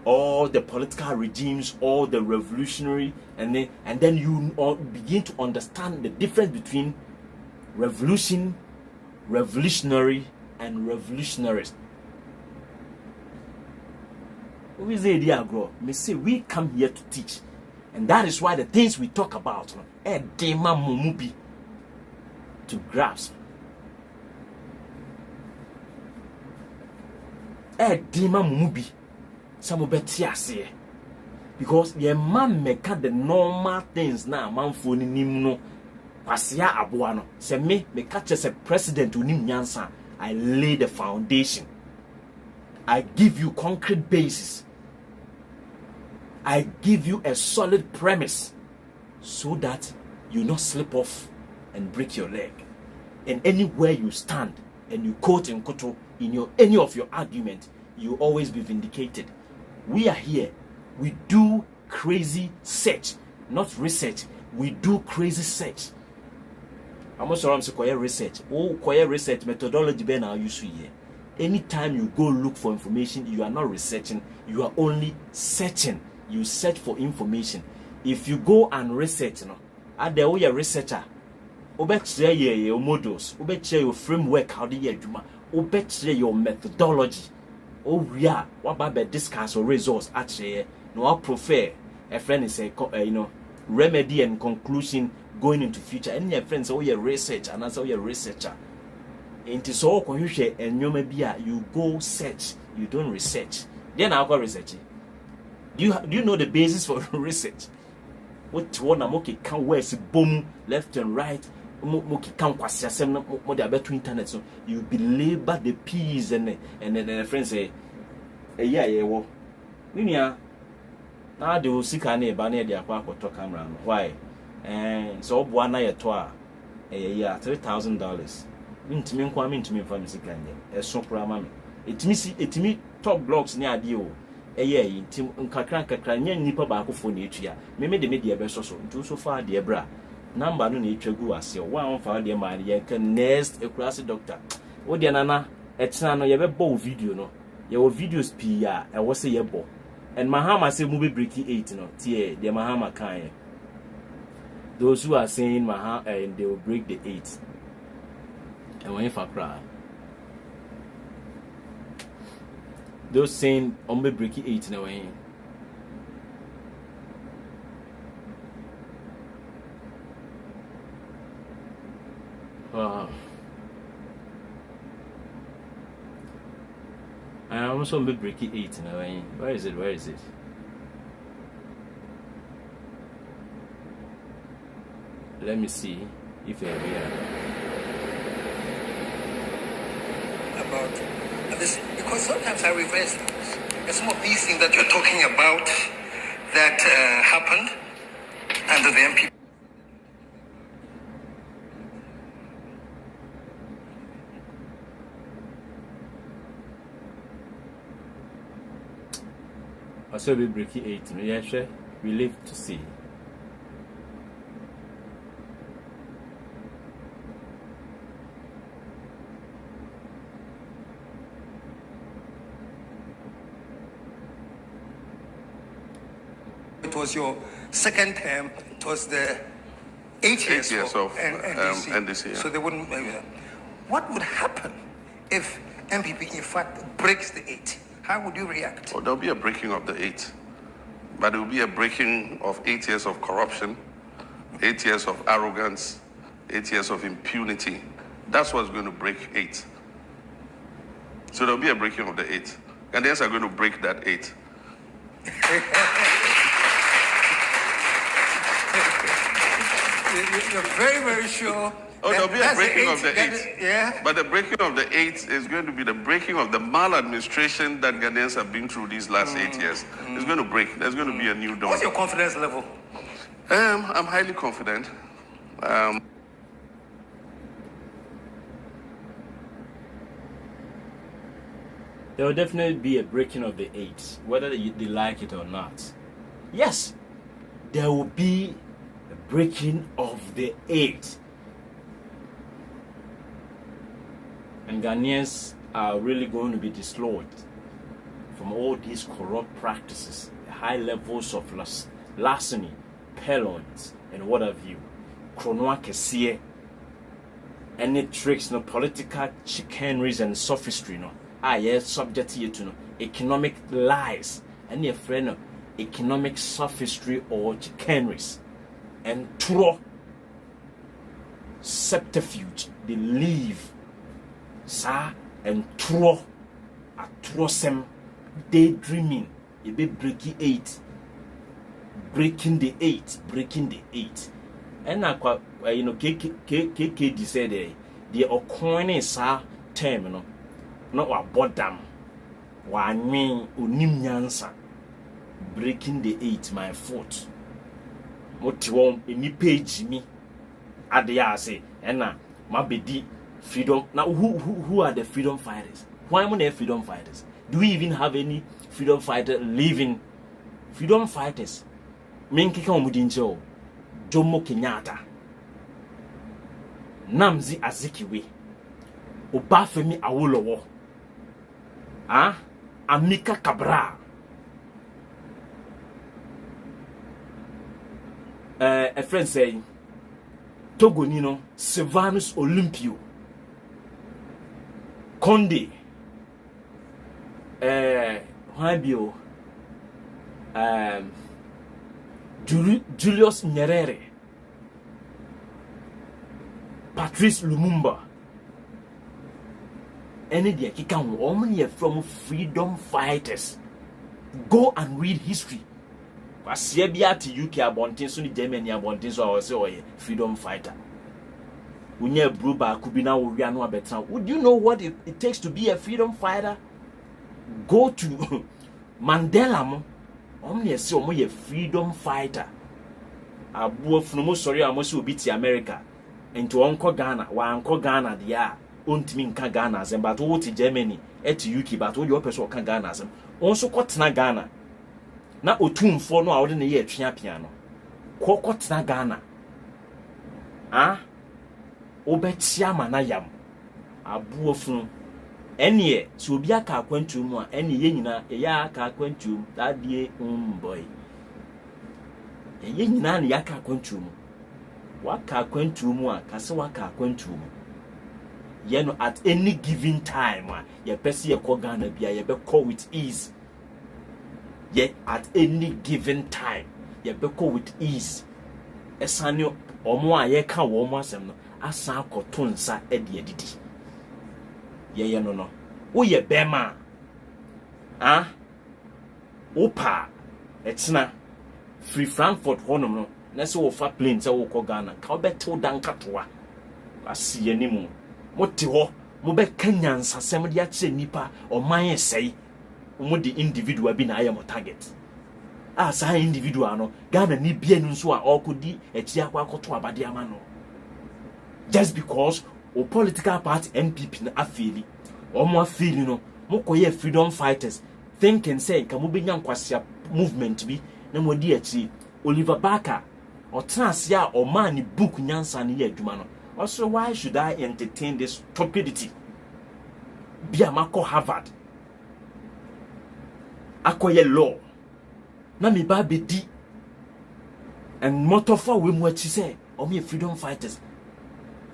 all the political regimes, all the revolutionary, and then you all begin to understand the difference between revolutionary and revolutionaries. We say me say we come here to teach, and that is why the things we talk about to grasp. Some betiase, because your man make the normal things now. Man for ni no pasia abuano. Se me catch as a president unim nyansa. I lay the foundation. I give you concrete basis. I give you a solid premise, so that you not slip off and break your leg. And anywhere you stand and you quote and quote in any of your argument, you always be vindicated. We are here. We do crazy search, not research. We do crazy search. I'm also saying research. Oh, research methodology be now use here. Anytime you go look for information, you are not researching. You are only searching. You search for information. If you go and research, at the way a researcher, obey your models, obey your framework, how do you do? Obey your methodology. Oh yeah, what about the discourse or results actually? No, I prefer a friend is a remedy and conclusion going into future. Any friends, oh yeah, research and answer your researcher. Into so confusion and you go search, you don't research. Then I'll go research. Do you know the basis for research? What one am okay can where's boom left and right? Moki can kwasiasem mo de abeto internet so you be labor the peas and the friends say yeah wo. Ninia na de osika na eba na de akwa akoto camera no. Why? So obo na ye to a yeah $3,000. Intimi nkwa me intimi fa misika nde eso kura ma me etimi top blocks ni ade o intim nkakra nya nipa ba akofo na etua me de media be so ntu so fa de bra number no na etwagu ase o wan fa de ma ye kan next ekurase doctor wo de nana etena no ye be bo video no ye wo videos pi a e wo se ye bo and Mahama say mu be break 8 no tie de Mahama kan those who are saying and they will break the 8. And when you cry, those saying on me break 8 in a way. I almost on me break 8 in a way. Where is it? Let me see if I about this, because sometimes I reverse things. And some of these things that you're talking about that happened under the MP. I saw we break 8. Yeah, we live to see. It was your second term. It was the 8 years of NDC. Yeah. So they wouldn't. What would happen if MPP in fact breaks the 8? How would you react? Well, there'll be a breaking of the 8, but it will be a breaking of 8 years of corruption, 8 years of arrogance, 8 years of impunity. That's what's going to break 8. So there'll be a breaking of the 8. Ghanaians are going to break that 8. You're very, very sure. Oh, there'll be a breaking of the 8. Yeah. But the breaking of the 8 is going to be the breaking of the maladministration that Ghanaians have been through these last 8 years. It's going to break. There's going to be a new dawn. What's your confidence level? I'm highly confident. There will definitely be a breaking of the 8, whether they like it or not. Yes, there will be a breaking of the 8. And Ghanaians are really going to be dislodged from all these corrupt practices, high levels of larceny, pelons, and what have you. Kronoa Kessie, any tricks, no political chicaneries and sophistry, no. Yes, subject to no economic lies, and your friend no economic sophistry or chicaneries, and true subterfuge. They leave, sir, and true atrocem daydreaming. You be breaking the 8, and I quite KK said the Okoine sa term no. Not what bottom, one mean unim yansa breaking the 8 my foot. What you want any page me at the say and now my bedi freedom. Now who are the freedom fighters? Why am I freedom fighters? Do we even have any freedom fighter living freedom fighters? Menkika omudinjo Jomo Kenyatta Namzi Azikiwe Obafemi Awolowo Amika Cabral, a friend saying Togonino, Silvanus Olympio, Conde, Wabio, Julius Nyerere, Patrice Lumumba, any de kika ho omne from freedom fighters. Go and read history. Kwasia bia to UK abonten so ni Germany abonten so I say oye freedom fighter. Unya bru ba ku bi na wo wia no abeta. Would you know what it takes to be a freedom fighter? Go to Mandela mo. Omne say omo ye freedom fighter. Abuo funu mo sorry amo se obi ti America. Enti wonko Ghana, wa anko Ghana dia. Ontimi nka Ghana asem, but wo ti Germany, eti UK, but wo your person kan Ghana asem. Onso kwotena Ghana. Na otumfo no a wode ne ye atwea pia no. Kwotena Ghana. Ah? Obetia manayam. Abuo funu. Enie, so obi aka akwantu mu a, enie ye nyina, ye aka akwantu, that die boy. Ye nyina ne aka akwantu mu. Waka akwantu mu a, kase waka akwantu mu. Ye no at any given time ye pesi ye ko Ghana bia ye be call with ease. Ye at any given time ye be call with ease. Esane omo a ye ka wo mo asem no asan akoto nsa e de adidi. Ye no wo ye bema opa etina free Frankfurt honom no na se wo fa plane se wo ko Ghana ka obeto dan katoa asi ye nimu mote ho mo be kanyansa sem de ache nipa oman esei mo di individual bi na aye mo target sa individual no Ghana ni bia nu so a okodi echi akwa akoto abade ama no just because o political party NPP na afili omo afili no mo koye freedom fighters thinking say nka mo benya nkwasia movement bi na mo di achi Oliver Barker o trans ya o man ni book nyansa ne ye adwuma no. Also, why should I entertain this stupidity? Biamako Harvard. Akoye law. Na mi ba be di. And motofa we mu achi say, o me freedom fighters.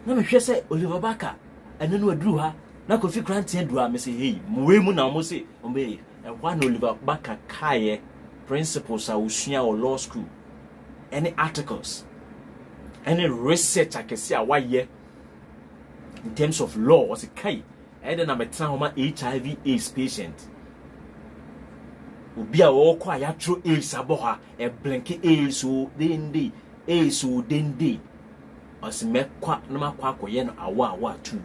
Na me hwe say Oliver Barker. And then we drew her. Na Kofi Grant drew her. Me say, hey, we mu na mo say, ombe, and one Oliver Barker kaye principles a usua or law school. Any articles. Any research I can see a why year in terms of law was a kai. And then I'm a trauma HIV AIDS patient. Ubi a walk ya true AIDS aboha a blanket AIDS so then AIDS so then as me kwa no makwa yen awa too.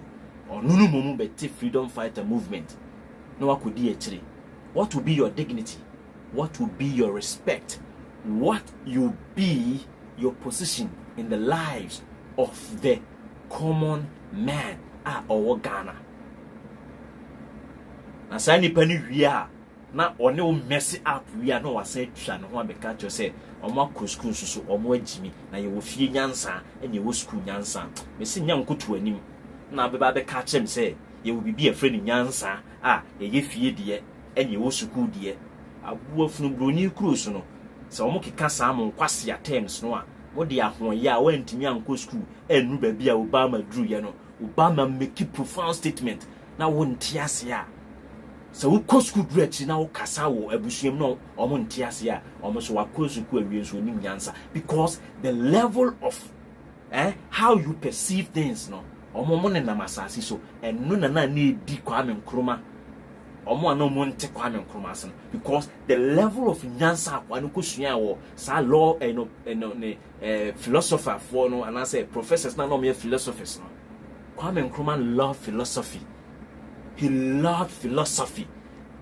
Or no mumu beti freedom fighter movement. No akudi echiri. What will be your dignity? What will be your respect? What will be your position in the lives of the common man or Ghana? Na say ni pani wia na one o mess up wia no wase twa no ho abeka cho say omo school so omo agimi na ye wo fie nyansa ene wo school nyansa me se nya nkoto anim na beba be ka chem say ye wo bibi e friend nyansa ye fie de ene wo school de abuo funu broni cruise no se omo keka sa mo kwase ya terms no mo de ahoye a wantimi anko school enu ba bia Obama drew ye no Obama make profound statement na wonti ase a se wo ko school drew achi na wo kasa wo abusuam no omo nti ase a omo so wa ko school awie so nim nyansa because the level of how you perceive things no omo mo ne namasasi so enu na di Kwame Nkrumah omo ano mo nte Kwame Nkrumah asen because the level of nyansa akwa no kosua wo sa law philosopher for no and I say professors na no me philosophers no. Kwame Nkrumah loved philosophy. He loved philosophy,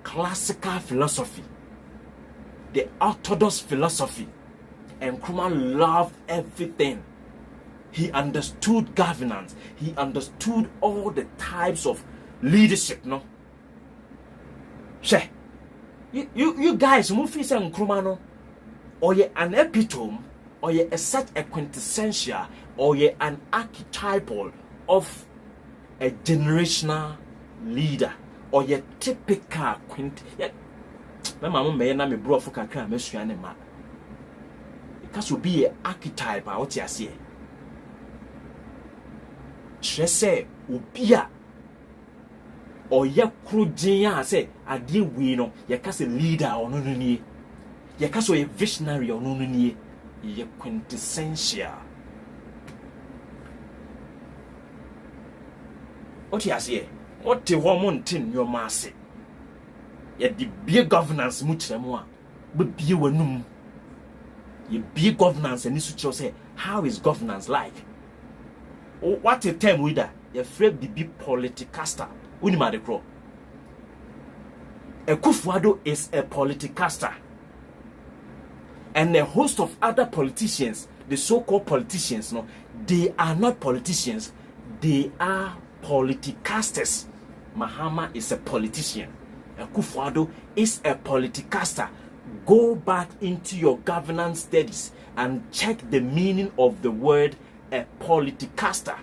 classical philosophy, the orthodox philosophy. And Nkrumah loved everything. He understood governance. He understood all the types of leadership, no? She, you guys, who feel say Nkrumah no, or ye an epitome, or ye such a quintessential, or ye an archetypal of a generational leader, or ye typical my mama may na me bro for kakra me suane ma. It has to be an archetype out here say. She say ubia or ye krujin say ade we no ye ka say leader or no ni ye ka so a visionary or no ni ye quintessential. What you say What the woman tin your massy? Yet the big governance much more, but be wenum. Ye big governance and this should say, how is governance like? Oh, what a term with that? You're afraid to be politicaster. Unimadecro. A Kufuado is a politicaster. And a host of other politicians, the so-called politicians, no, they are not politicians, they are politicasters. Mahama is a politician. A Kufuado is a politicaster. Go back into your governance studies and check the meaning of the word a politicaster.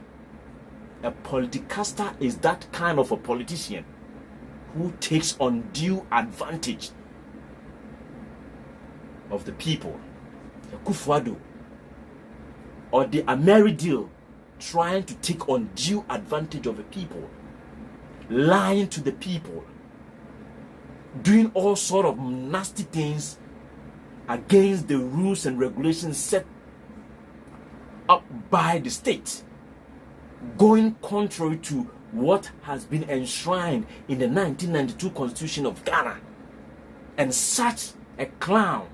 A politicaster is that kind of a politician who takes undue advantage of the people. A Kufuado or the Amerideal trying to take undue advantage of the people, lying to the people, doing all sort of nasty things against the rules and regulations set up by the state, going contrary to what has been enshrined in the 1992 Constitution of Ghana. And such a clown,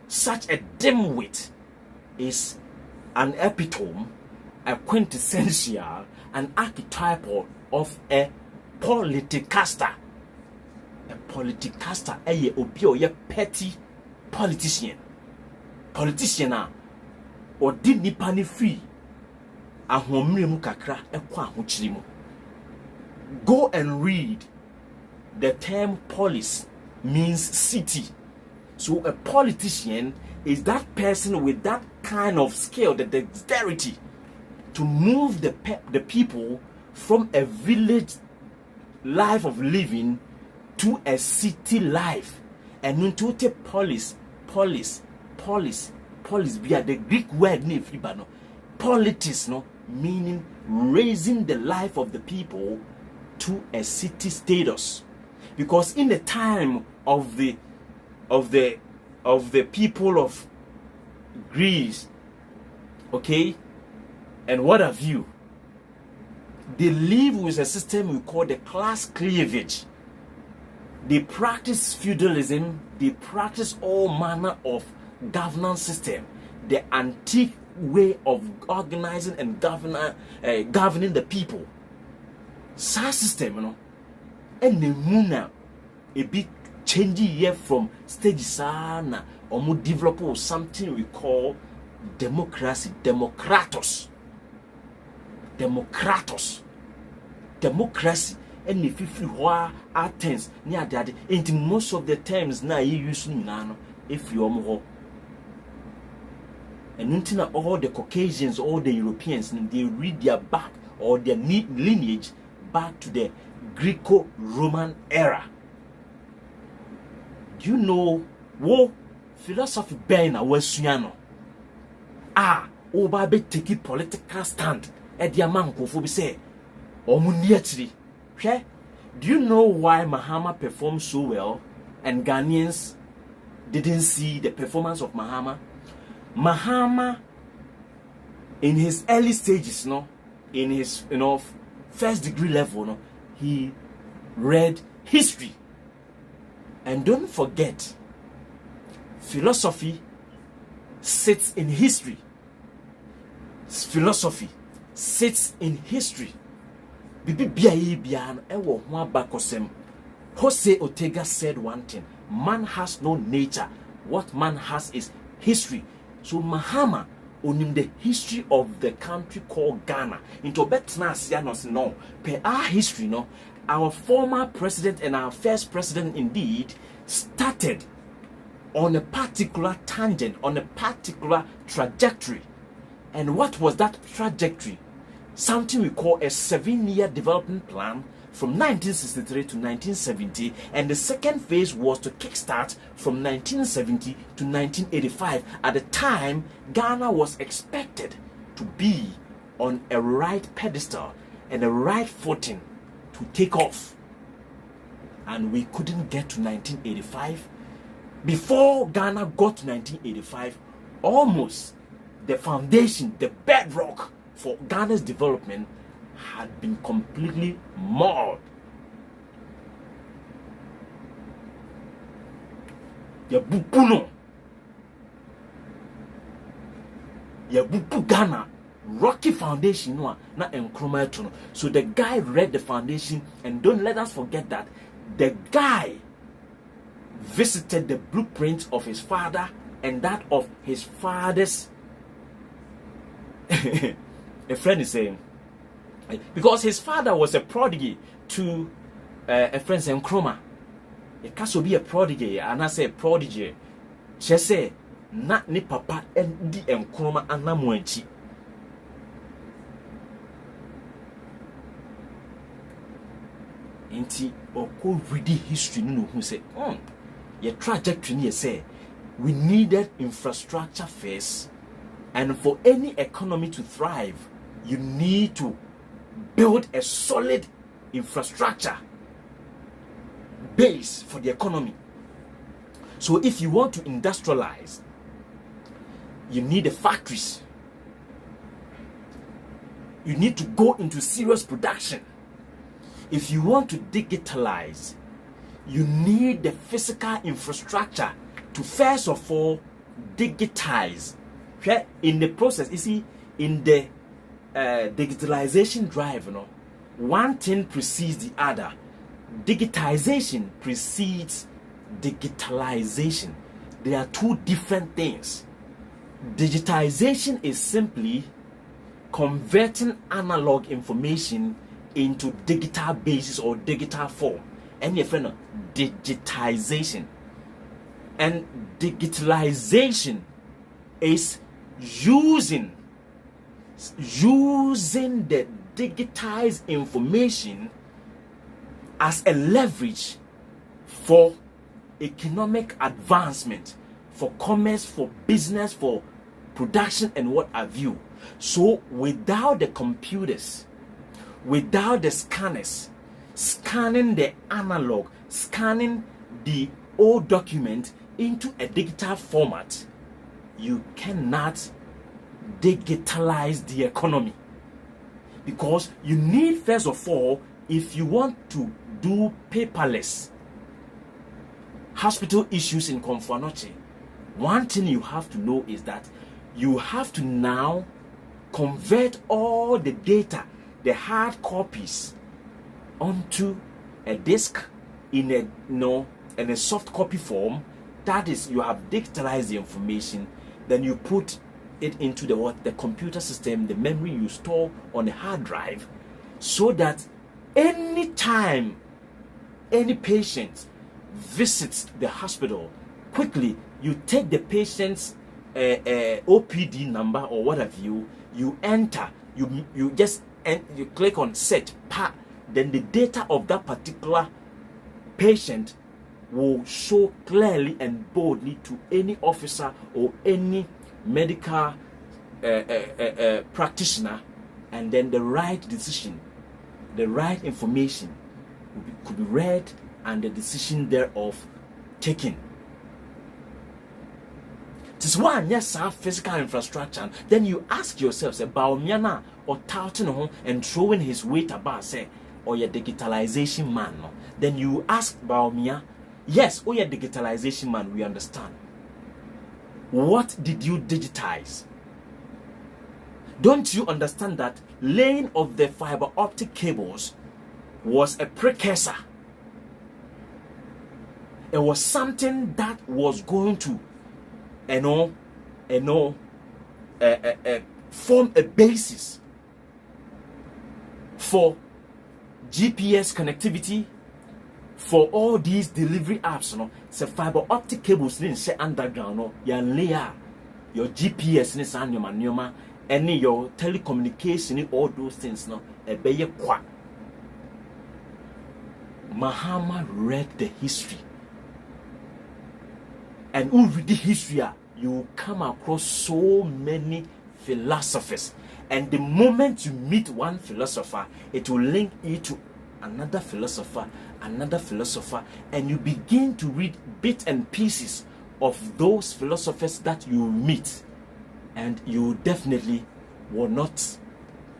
such a dimwit is an epitome, a quintessential, an archetypal of a politicaster. A politicaster, a obio, a petty politician. Politician, or did nipani free. Go and read. The term polis means city. So a politician is that person with that kind of skill, the dexterity to move the people from a village life of living to a city life. And into the polis be the Greek word name politics, no, meaning raising the life of the people to a city status. Because in the time of the people of Greece, okay, and what have you, they live with a system we call the class cleavage. They practice feudalism, they practice all manner of governance system, the antique way of organizing and governing the people. Sa system, you know, and the muna a bit changing here from stage sana or more develop or something we call democracy, democracy. And if you feel Athens near that, and most of the times now you use nano if you are and until all the Caucasians, all the Europeans, they read their back or their lineage back to the Greco-Roman era. Do you know what philosophy ben was Suano? Baby take a political stand at the Amanko for be say, or Muniatri. Do you know why Mahama performed so well and Ghanaians didn't see the performance of Mahama? Mahama, in his early stages, in his first degree level, he read history. And don't forget, philosophy sits in history. Philosophy sits in history. Jose Ortega said one thing: man has no nature. What man has is history. So Mahama onim the history of the country called Ghana. Into betnas yanos no. Per our history, our former president and our first president indeed started on a particular tangent, on a particular trajectory. And what was that trajectory? Something we call a 7-year development plan from 1963 to 1970, and the second phase was to kickstart from 1970 to 1985. At the time, Ghana was expected to be on a right pedestal and a right footing to take off. And we couldn't get to 1985. Before Ghana got to 1985, almost the foundation, the bedrock for Ghana's development had been completely mauled. ya bubu no ya bubu Ghana Rocky Foundation no na Nkrumah to no. So the guy read the foundation, and don't let us forget that the guy visited the blueprint of his father and that of his father's a friend is saying, because his father was a prodigy to a friend saying Nkrumah. It can be a prodigy, and I say prodigy. She say not ni papa and the Nkrumah and Namuenchi. Inti oko reading history no who say your trajectory ni say we needed infrastructure first, and for any economy to thrive you need to build a solid infrastructure base for the economy. So if you want to industrialize, you need the factories, you need to go into serious production. If you want to digitalize, you need the physical infrastructure to first of all digitize. In the process, you see, in the digitalization drive, one thing precedes the other. Digitization precedes digitalization. They are two different things. Digitization is simply converting analog information into digital basis or digital form. And your friend, digitization. And digitalization is using the digitized information as a leverage for economic advancement, for commerce, for business, for production, and what have you. So without the computers, without the scanners scanning the analog, scanning the old document into a digital format, you cannot digitalize the economy. Because you need, first of all, if you want to do paperless hospital issues in Komfanoche, one thing you have to know is that you have to now convert all the data, the hard copies, onto a disk in a soft copy form. That is, you have digitalized the information, then you put it into the computer system, the memory you store on a hard drive, so that anytime any patient visits the hospital, quickly you take the patient's OPD number or what have you, you enter, you just you click on search, then the data of that particular patient will show clearly and boldly to any officer or any medical practitioner, and then the right decision, the right information could be read and the decision thereof taken. This one, yes, our physical infrastructure. Then you ask yourself, say, Baomiana or touting and throwing his weight about, say, or your digitalization man. No? Then you ask Baomia, yes, oh, your digitalization man, we understand. What did you digitize? Don't you understand that laying of the fiber optic cables was a precursor? It was something that was going to form a basis for GPS connectivity, for all these delivery apps. So fiber optic cables didn't say underground, your layer, your GPS is on your any your telecommunication, all those things. Mahama read the history. And who read the history, you come across so many philosophers. And the moment you meet one philosopher, it will link you to another philosopher, and you begin to read bits and pieces of those philosophers that you meet. And you definitely will not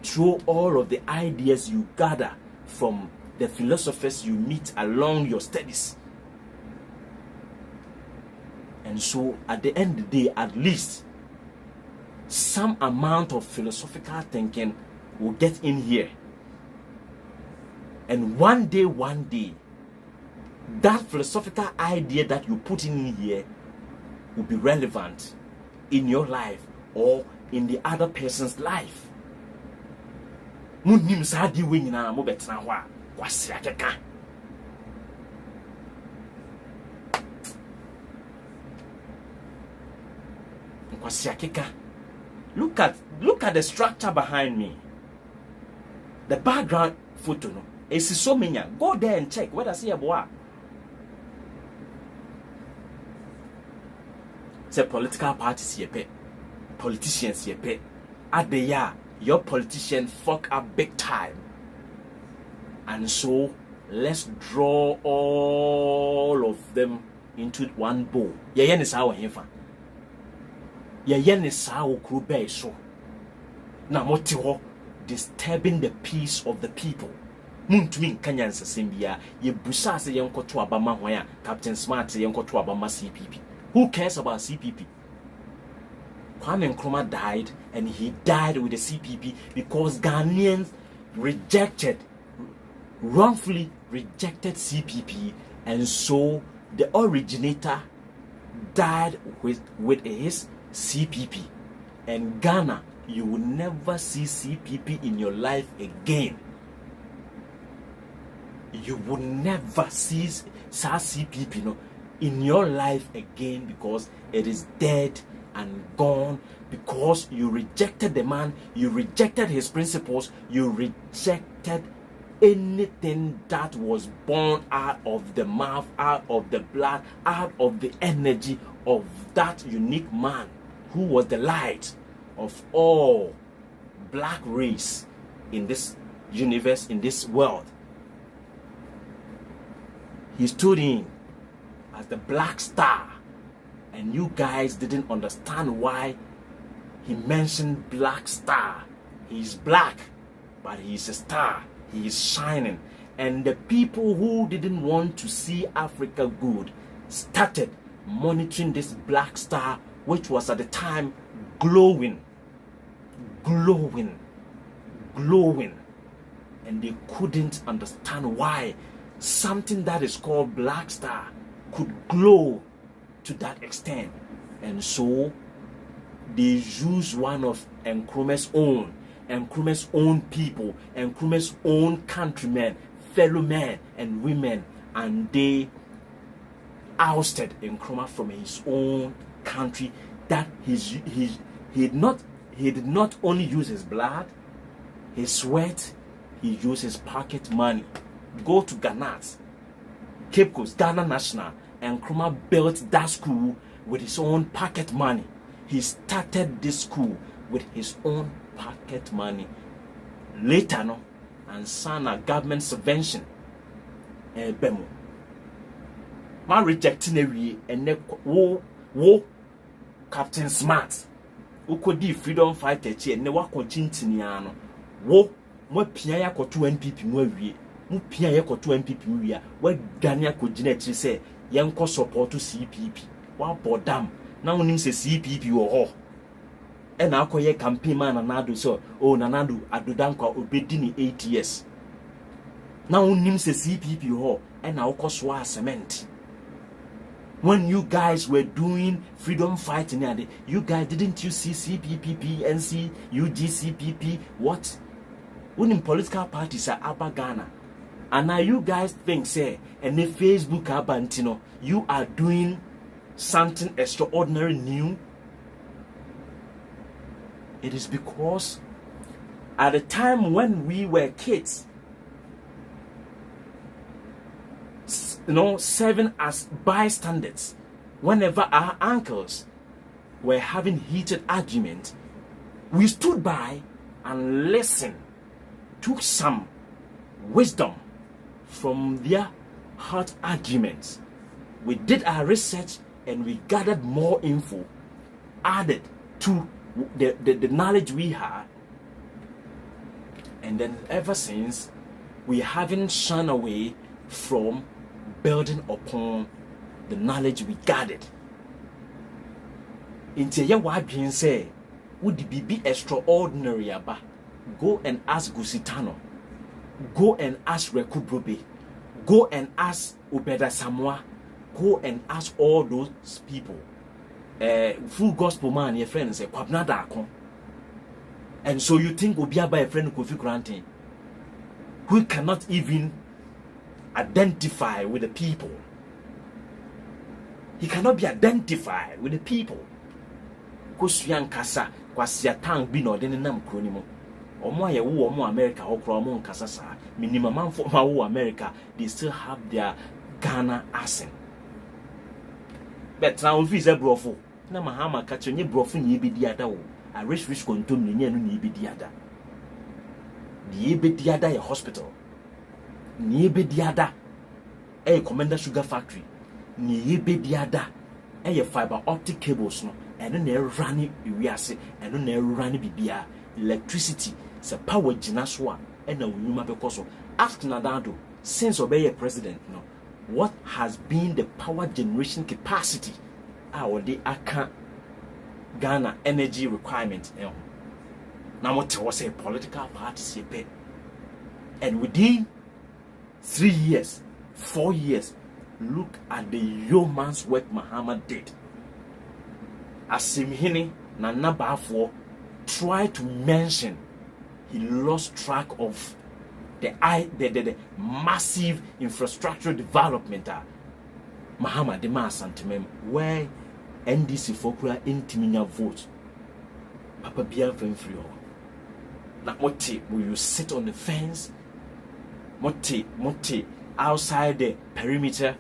throw all of the ideas you gather from the philosophers you meet along your studies. And so at the end of the day, at least some amount of philosophical thinking will get in here. And one day, that philosophical idea that you put in here will be relevant in your life or in the other person's life. Munim sadi we nyina mo betena ho a kwase akeka. Kwase akeka. Look at the structure behind me. The background photo no. It's so many. Go there and check. Where does he boy? Say political parties here, politicians here. At the year, your politician fuck up big time. And so let's draw all of them into one bowl. Yeah, is our hinfa. Yeah, is our crew bay so. Now what disturbing the peace of the people. Muntumi nkanya nsasem bia ye busa se yenkoto abama hwan a Captain Smart yenkoto abama CPP. Who cares about CPP? Kwame Nkrumah died, and he died with the CPP because Ghanaians wrongfully rejected CPP, and so the originator died with his CPP. And Ghana, you will never see CPP in your life again. You will never see CPP in your life again because it is dead and gone, because you rejected the man, you rejected his principles, you rejected anything that was born out of the mouth, out of the blood, out of the energy of that unique man who was the light of all black race in this universe, in this world. He stood in as the black star, and you guys didn't understand why he mentioned black star. He's black, but he's a star. He is shining. And the people who didn't want to see Africa good started monitoring this black star, which was at the time glowing. And they couldn't understand why something that is called black star could glow to that extent. And so they use one of Nkrumah's own people, Nkrumah's own countrymen, fellow men and women, and they ousted Nkrumah from his own country. That he did not only use his blood, his sweat, he used his pocket money. Go to Ghana, Cape Coast, Ghana National, and Nkrumah built that school with his own pocket money. He started this school with his own pocket money. Later, no, and sana government subvention. Bemo. My rejecting a and wo Captain Smart. Who could be freedom fighter and ne wako jintiniano. Wo pia ya kotu NPP mwe mu pia ya kotu NPP mwe wa Ghana ko gina chi say yenko support CPP. Wa bodam na wonim se CPP wo ho. E na akoye campaign man Nanado so Nanado adodankwa obedi ni 8 years. Na wonim se CPP ho e na ukoswa cement. When you guys were doing freedom fighting, you guys didn't you see CPP, PNC, UGCPP, what? When in political parties are Abba Ghana. And now you guys think, say, and the Facebook Abantino, you are doing something extraordinary new. It is because at the time when we were kids, serving as bystanders, whenever our uncles were having heated arguments, we stood by and listened, took some wisdom from their hot arguments. We did our research and we gathered more info, added to the knowledge we had, and then ever since we haven't shunned away from building upon the knowledge we gathered. Inti ye wa adwen say would be extraordinary aba. Go and ask Gusitano. Go and ask Rekubrobe. Go and ask Obeda Samoa. Go and ask all those people. Full gospel man, your friend say Kwabnada Akon. And so you think Obia by a friend Kofi Granting, who cannot even identify with the people. He cannot be identified with the people. Kosuyan Kasa, Kwasia Tang Bino, then Nam Kronimo. Omo ye wo omo America okro omo nkasa sa minimum man for wo America, they still have their Ghana accent. But now if is a brofo na Mahama catch any brofo ni be diada wo a rich kontom ni anu ni be diada. Ni be diada a hospital. Ni be diada a Commander Sugar Factory. Ni be diada a fiber optic cables no eno na run wiase eno na run bibia electricity se power gina so a ena wunuma because of ask Nadado since obey a president no what has been the power generation capacity or the aka Ghana energy requirement now what was a political party and within 3 years 4 years look at the yeoman's work Mahama did Asimhini Nana Bafo try to mention he lost track of the massive infrastructural development Mahama Dema Santimem where NDC Fokura intiminya vote Papa Bia Venfrio na mote will you sit on the fence mote outside the perimeter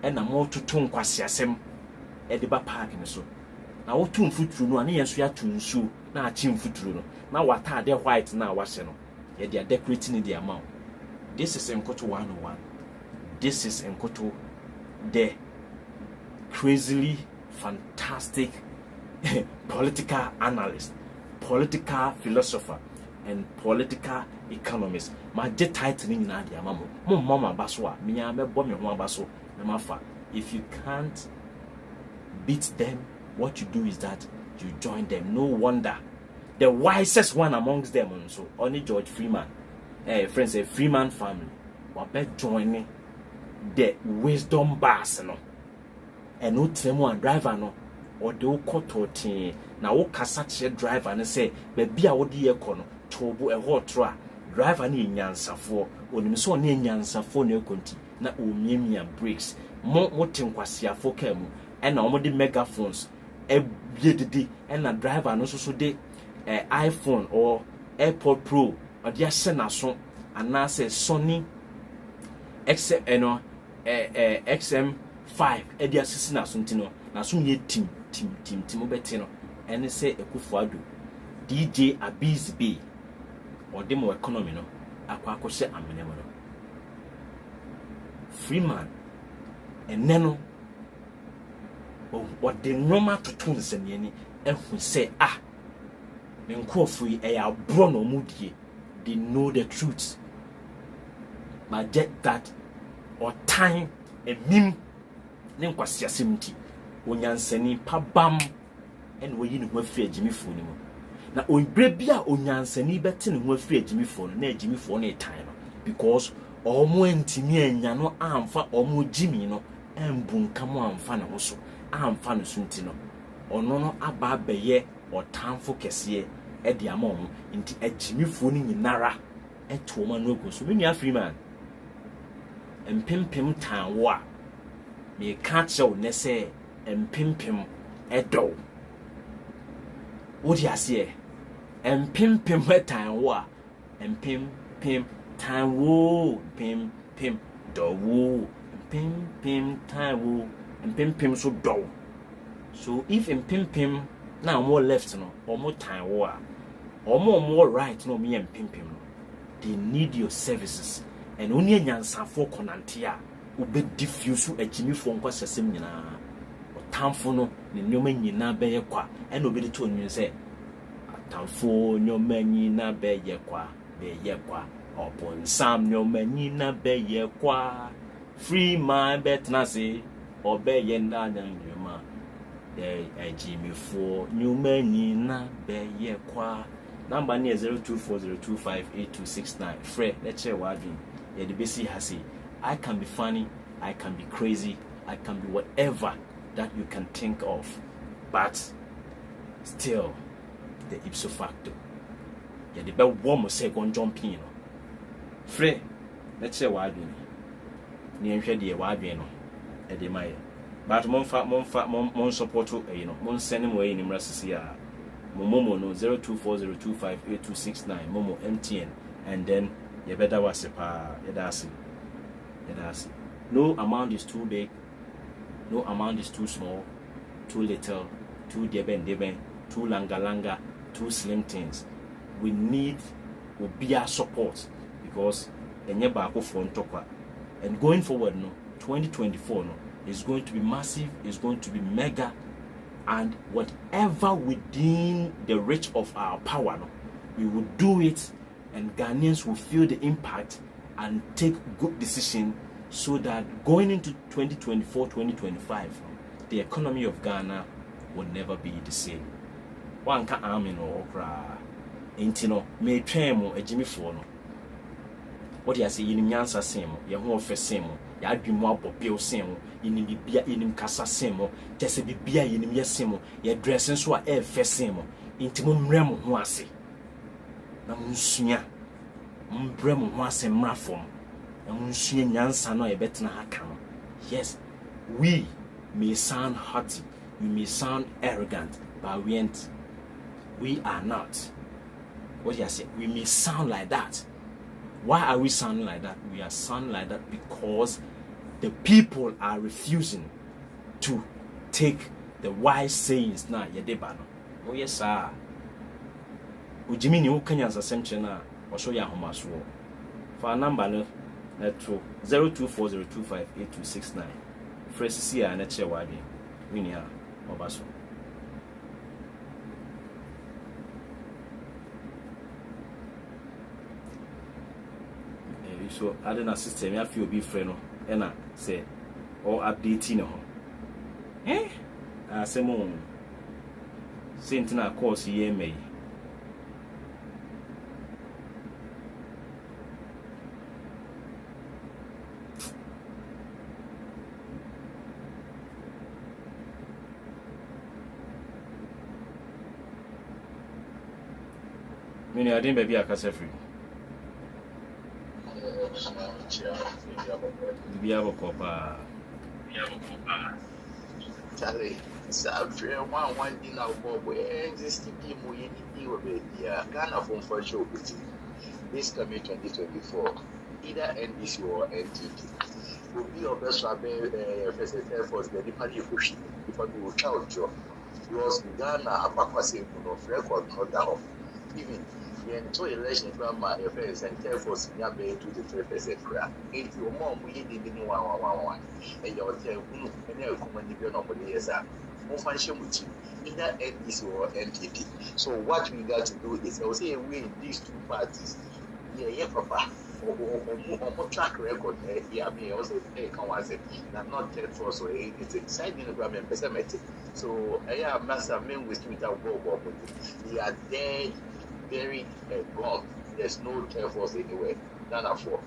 and a more to tone kwasiasem ediba park in so na wo tun futuru no ane yenso ya tunsu na achim futuru no na wata de white na wahye no ye dia decorating the amount. This is Enkoto 101. This is Enkoto, the crazily fantastic political analyst, political philosopher, and political economist. My jet title in the amamo. Mama baswa, miya me bomb me baso na mafa. If you can't beat them, what you do is that you join them. No wonder the wisest one amongst them also only George Freeman, friends, a Freeman family, were bet joining the wisdom bars no, and no one driver no, or the okoto now o kasache driver and say baby a wodi ekono tobu e hotra driver ni nyansafo onim so ne nyansafo na ekonti na omiemia brakes mo tinkwasiafo kamu and na the megaphones ebiedidi and na driver no so de iPhone or AirPod Pro or dia senaso and na say Sony XM5 e dia sisina so ntino na so ye tim obetino ene say Ekufuado DJ Abizbe or demo economy no akwa akose amenemo no Freeman eneno what the normal to tune nsemieni ehun say me nkofu e ya bro no mudie they know the truth but that or time a mim ne nkwasi asemti onyansani pabam and we yin ho afiri agimifo ni mu na onbre bia onyansani bete ne ho afiri agimifo no na agimifo no etan no because omo antimi anya no amfa omo jimi no embunkam amfa na ho so amfa no sunti no ono no aba beye otamfo kese e de amon nti agimifo ni nyinara eto ma no so me nua Freeman empempem tan wo a me ka chew ne se empempem edo wodi ase empempem tan wo a empempem tan wo pem do wo empempem tan wo empempem so do. So if empempem now more left no or more time war or more right no me empempem no they need your services and only nyansa for konantia ube diffuse agimi for nkwasasem nyina otamfo no ne nyoma nyina beye kwa and obe to nyin say atamfo nyoma nyina beye kwa upon sam nyoma nyina beye kwa free man bet na say obeye na nyoma Jimmy for new many na be ye kwa number near 0240258269. Fred, let's share what dream. Yeah, the basic has it. I can be funny, I can be crazy, I can be whatever that you can think of, but still the ipso facto. Yeah, the bell warm say go jump in. Fred, let's share what dream. Near the what dream. Eddie Maya. But mon support mon send him away in Imrasisia. Momo no 0240258269 Momo MTN, and then you better was a pa yedasi. No amount is too big, no amount is too small, too little, too deben, too langa, too slim things. We need Obia support because enye baako for ntokwa. And going forward, no 2024 no is going to be massive, is going to be mega, and whatever within the reach of our power, no, we will do it, and Ghanaians will feel the impact and take good decision so that going into 2024, 2025, the economy of Ghana will never be the same. One can arm in okra, intino, may tremo a Jimmy Fono. What you say in Yansa Semo, your first Semo. Ya be more popio semo, in the beer in Casa Semo, just a beer in Yasemo, ya dressing so a first Semo, intimum remo wasi. Namusia, Bremo was a mrafom, and Munsia Yansa no a better hakam. Yes, we may sound haughty, we may sound arrogant, but we are not. What you say? We may sound like that. Why are we sounding like that? We are sounding like that because the people are refusing to take the wise sayings now. Yedebano. Oh yes, sir. Ujimini Ukanyas assumption or show ya homaswo. For a number no 0240258269. Fresh see and let's share wadi. Winia Obaso. So I don't system I feel be friend and I say or updating no. Semo Sentina course ye may. Mini I didn't baby a case free. Charlie, Savre, one dinner boy, existing people in the Ghana from for show. This coming 2024, either NDC or NTT will be your best first force, the party pushing if I do child job. Because Ghana, a papa saying, of record, not down. Even the entire election from my affairs and therefore Sinyabe to the 3% crack. If your mom we didn't know 111 and your tell and they'll come and depend on the yes, more function with you, either NDC or NTP. So what we got to do is I'll say we these two parties, yeah, papa. Or track record, yeah, me also come once I'm not dead for so it's inside the program and pessimistic. So I am master men with without go. We are dead. Very gone. There's no care force anywhere. None of four.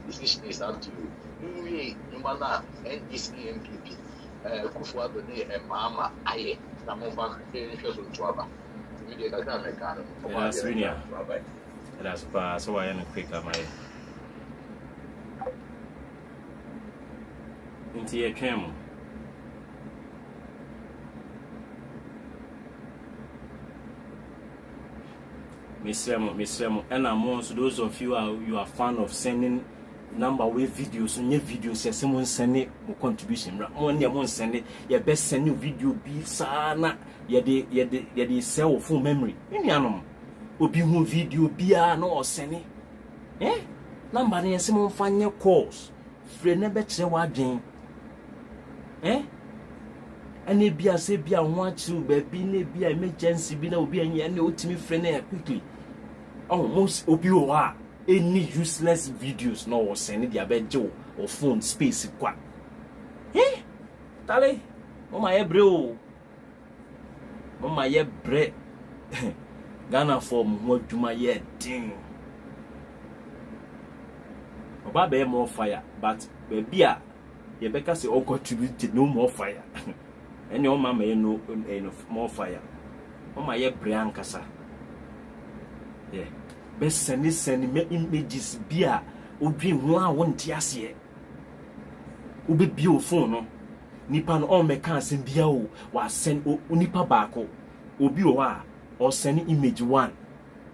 Decision is up to you. You Numana NDC MPP. Kufuado and Mahama Aye. Namofa Finish on Twaba. That's really that's bad. So I am quick at my into your camel. Miss Remo, and amongst those of you are fan of sending number way videos, new videos, someone send it more contribution. One send it, your best send you video be sana, ye sell full memory. Any animal will be one video be no send it. Number near someone find your calls. Friend never say what game. And it be a say be a want to be a emergency, be no be any ultimate friend quickly. Almost obio any useless videos no send their bed Joe or phone space qua. Tale, oh my bro. Mama ye bre Ghana form ho adwuma ye din. Oba be more fire, but baby a ye beka say o contribute no more fire. Any o mama ye no more fire. Mama ye bre ankasa. Yeah. Be send me images bia odwi ho a wonte ase. Obe bi o phone no. Nipa no on meka asem bia o wa send nipa baako. Obi o wa or send image 1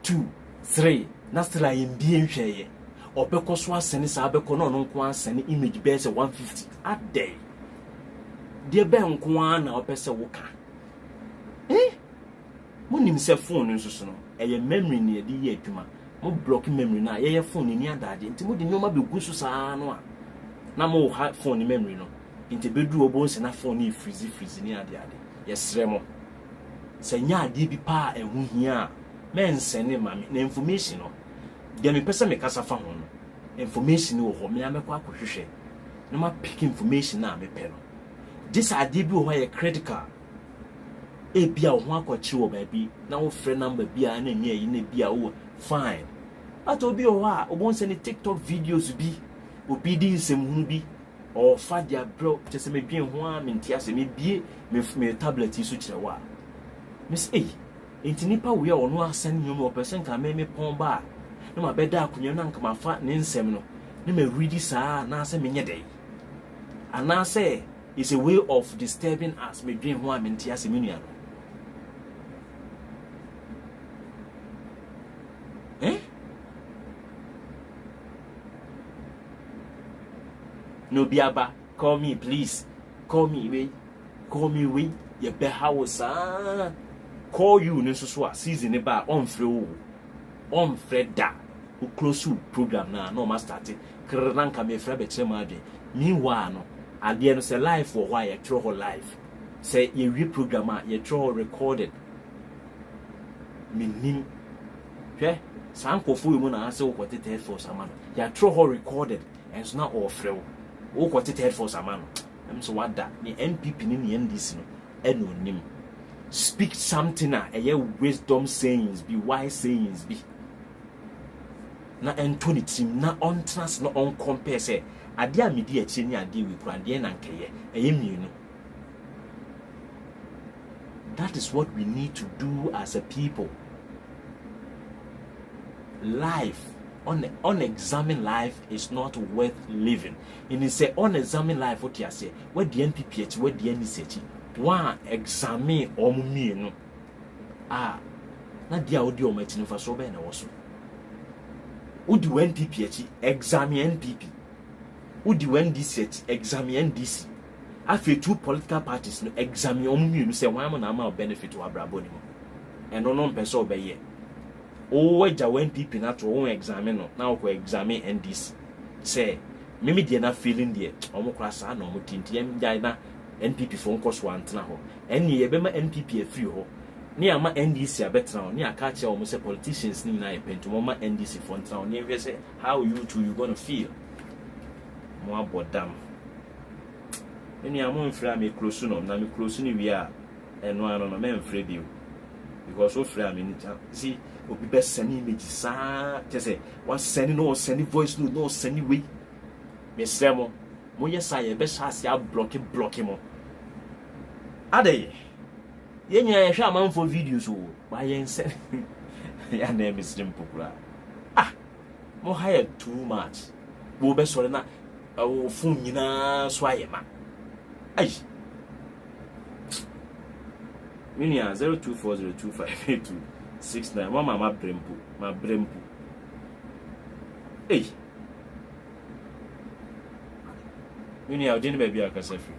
2 3 na still I am bi nhweye. Obeko so asene sa abeko no nko asene image be say 150 a day. De be nko na opese woka. Munim se phone nso so no eye memory na ye di ye adwuma. Mo block memory na ye phone ni adade. Nti mo de nyoma be gu so saa no a. Na mo ha phone ni memory no. Nti bedu obo nse na phone ni freeze ni ade. Yesre mo. Se nya ade bi pa ehu hia men sene mame na information no. De me pese me kasa fa ho no. Information wo ho me amekwa akohwehwe. Na ma pick information na me pe no. This ade bi wo ho ye critical. E bia wo ho akwachi wo ba bi na wo frɛ number bia na nya yi na bia wo fine. But obi wo ha obo nse ni TikTok videos bi obi di nsem hu bi or fa dia bro tese me dwen ho a me ntia se me bie me tablet yi so kire wa. Miss A enti nipa we ono asan nyom o person ka me pon ba na ma beda akunye na nka ma fa ne nsem no na me ready saa na se me nye dey. Ana say is a way of disturbing us me dwen ho a me ntia se me nua no. No biaba, call me please. Call me way. Ye be house call you no so season ba on frɛ da. Who close to program na no ma start. Kranka me frɛ be chema ade. Meanwhile no, ade no say live for why ye throw her live. Say ye re program a ye throw recorded. Minim. Hwɛ sankofo mu na ase wo kwete for sama no. Ye throw her recorded and so na all frɛ wo. Wo kwete for sama no. So what that the NPP ni NDC no enonim speak something na wisdom sayings be wise sayings be na entoni team na on trans na on compare say ade a medi achi ni ade we kura ade na nkeye mienu. That is what we need to do as a people. Life unexamined life is not worth living. And it's say unexamined life what you say where the NPP where the NDC one examine or me no na dia odi o machine fa so be na wo so udi NPP examine NPP udi NDC examine NDC after two political parties no examine o me no say one na ma benefit to abrabo ni mo eno no pese obeye o waja NPP na to won examine no na ko examine NDC say mimi de na feeling there omo kra sa na omo tintiem jai na NPP fo nko so antena ho eni ye be ma NPP afiri ho ni ama NDC abetena ho ni aka che omo say politicians ni na ye pentum ma NDC fo antena ho ni we say how you gonna feel mo abodam eni amo mfra me close no na me close ni wi a eno ano no me mfra bi because o frɛ me ni see obi be send image saa te say one send no send voice no send way me sremo mo yesa ye be shase a block mo ade ye nya ye hwa amanfo videos o ba ye nse ya na me srem pokura mo hire too much wo be sore na o fun nyina so ayema ai Minia 0240258269 mama ma brempu eh Minia odin baby akasa fi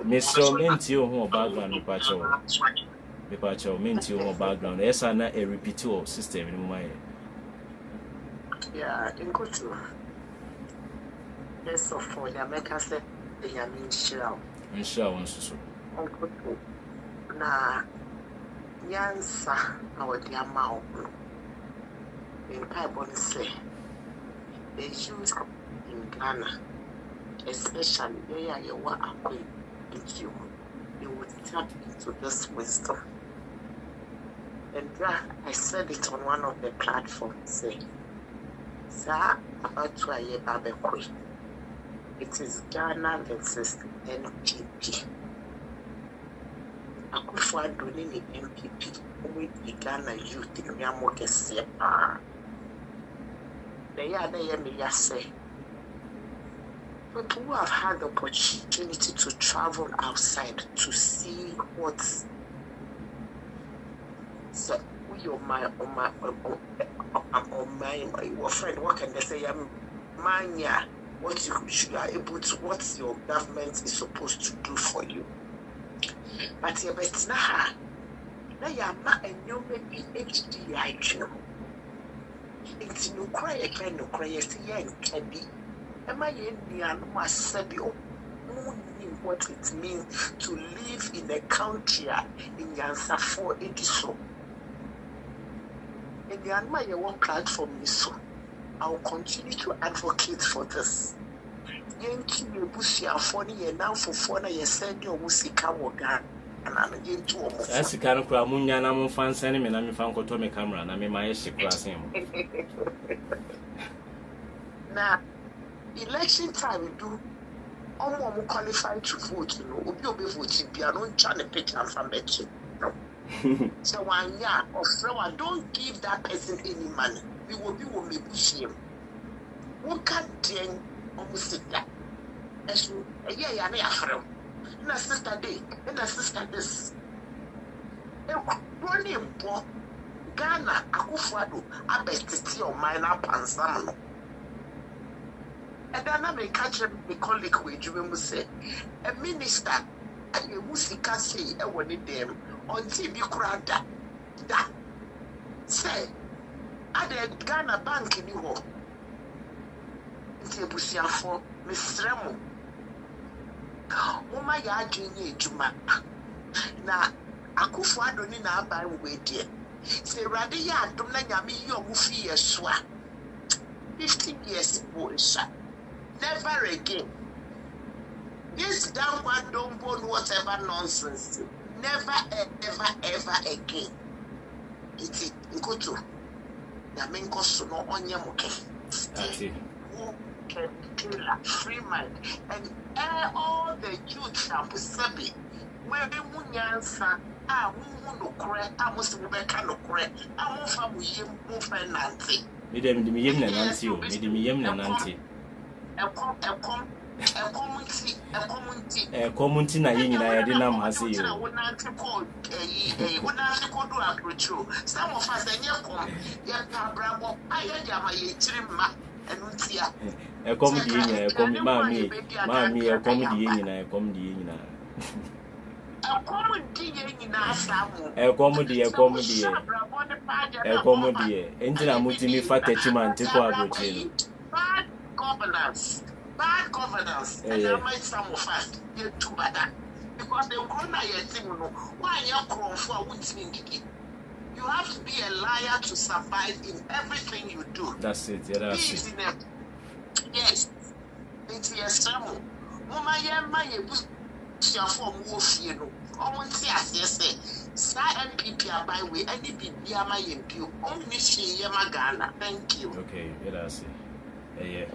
Mr. Menti o background me pacho Menti o background esa na a repeat o system ni mo mai yeah in kutu yes of for the America say the yamin shira won so na yansa na wodi ama in Bible say they use in Ghana especially where you are going into you, they would tap into this wisdom. And I said it on one of the platforms, saying, Sir, about to a Babe, it is Ghana versus NPP. Akufo doing the NPP with the Ghana youth in Yamoke Sepa. They are the say. People who have had the opportunity to travel outside to see what's so your my friend, what can they say? Mania, what you are able to, what your government is supposed to do for you. But you bet now you're not a new baby HDI. It's no cry, can no cry, can be. Am I in the animal said what it means to live in a country in Yansa for Ediso? In the animal, you want platform is so. I will continue to advocate for this. Yankee Busia funny and now for fun, I send your Musika Wogan. That's the kind of Kramunya, and I'm fan sending me, and I'm fan to me camera, and I'm my ship crossing. Now, election time, we do almost qualified to vote, you know, we'll be voting, piano, trying to pick up from it. So, one year of flower, don't give that person any money. We will be with me, push him. What can't then almost that? As you, yeah, I'm na sister day, and a sister this. One name, Ghana, Akufo, I bet to see your mind up and some. And then I may catch a colleague with you and say, a minister, and you must say, I wanted them on TV crowd that. Say, I did Ghana Bank in you. It's a busia for Miss Remo. Oh my God, you Juma. Now, Akufo Adoni na buy with dear. Say, rather, ya don't let me your movie as swa. 15 years ago, never again. This damn one don't born whatever nonsense. Never, ever again. It's go to the main cost no on your monkey. Free mind and all the youth are sabi where we answer no correct, I must be kind of correct. I won't have move finance. Madam, the Yem Nancy, Madam Yem Nancy. A community, I didn't know how to see you. Some of us are young, Bravo, I am my a comedy, a comedy, mammy, a comedy, a comedy, a comedy, a comedy, a comedy, Entina Mutimi Fatachima, Tico. Bad governance, and I might some of us get too bad because they will not yet why you're crawling for what's mean. You have to be a liar to survive in everything you do. That's it, yeah, that's it. Yes, it's a sermon. Mama, my form wolf, you know. I won't say as you say, Side NPP are by way, and it be my MP. Only she, Yamagana. Thank you. Okay, yeah, that's it. Yeah.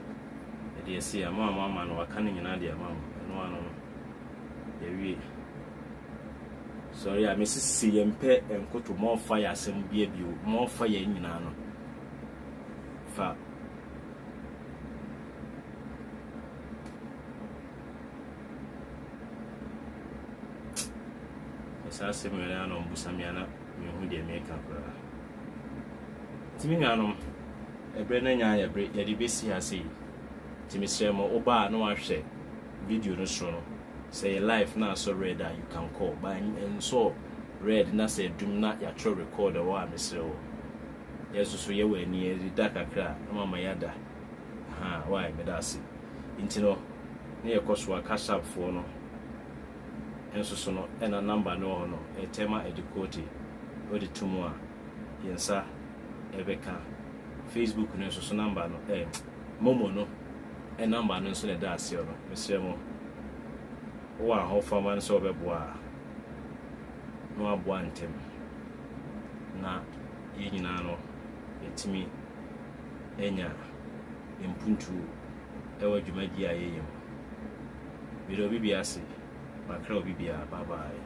They see a mamma and what canning in Adia, mamma, and one sorry, I miss CMP and go to more fire, some beer, more fire in Nano. Fa Sassimiliano, Busamiana, who they make up. Timianum, a Brennan, I break the DBC, I see. Timisemo Oba no share video no so say live now so red that you can call by and so red na say dum na ya tro record wa mesre yes so ye we ni e da kakra na mama yada why me da se intino na ye koso cash up for no enso so no e na number no no e tema educate odi tumu a yensa ebeka Facebook no so number no momo no and number no so na da ase no mesrɛ mo wo a ho fama no so bɛboa no aboa ntem na yɛ nyinaa no yɛtumi enya impuntu ɛwɔ dwumadi a yɛyɛ mu. Video bibi ase makra obi bia bye bye.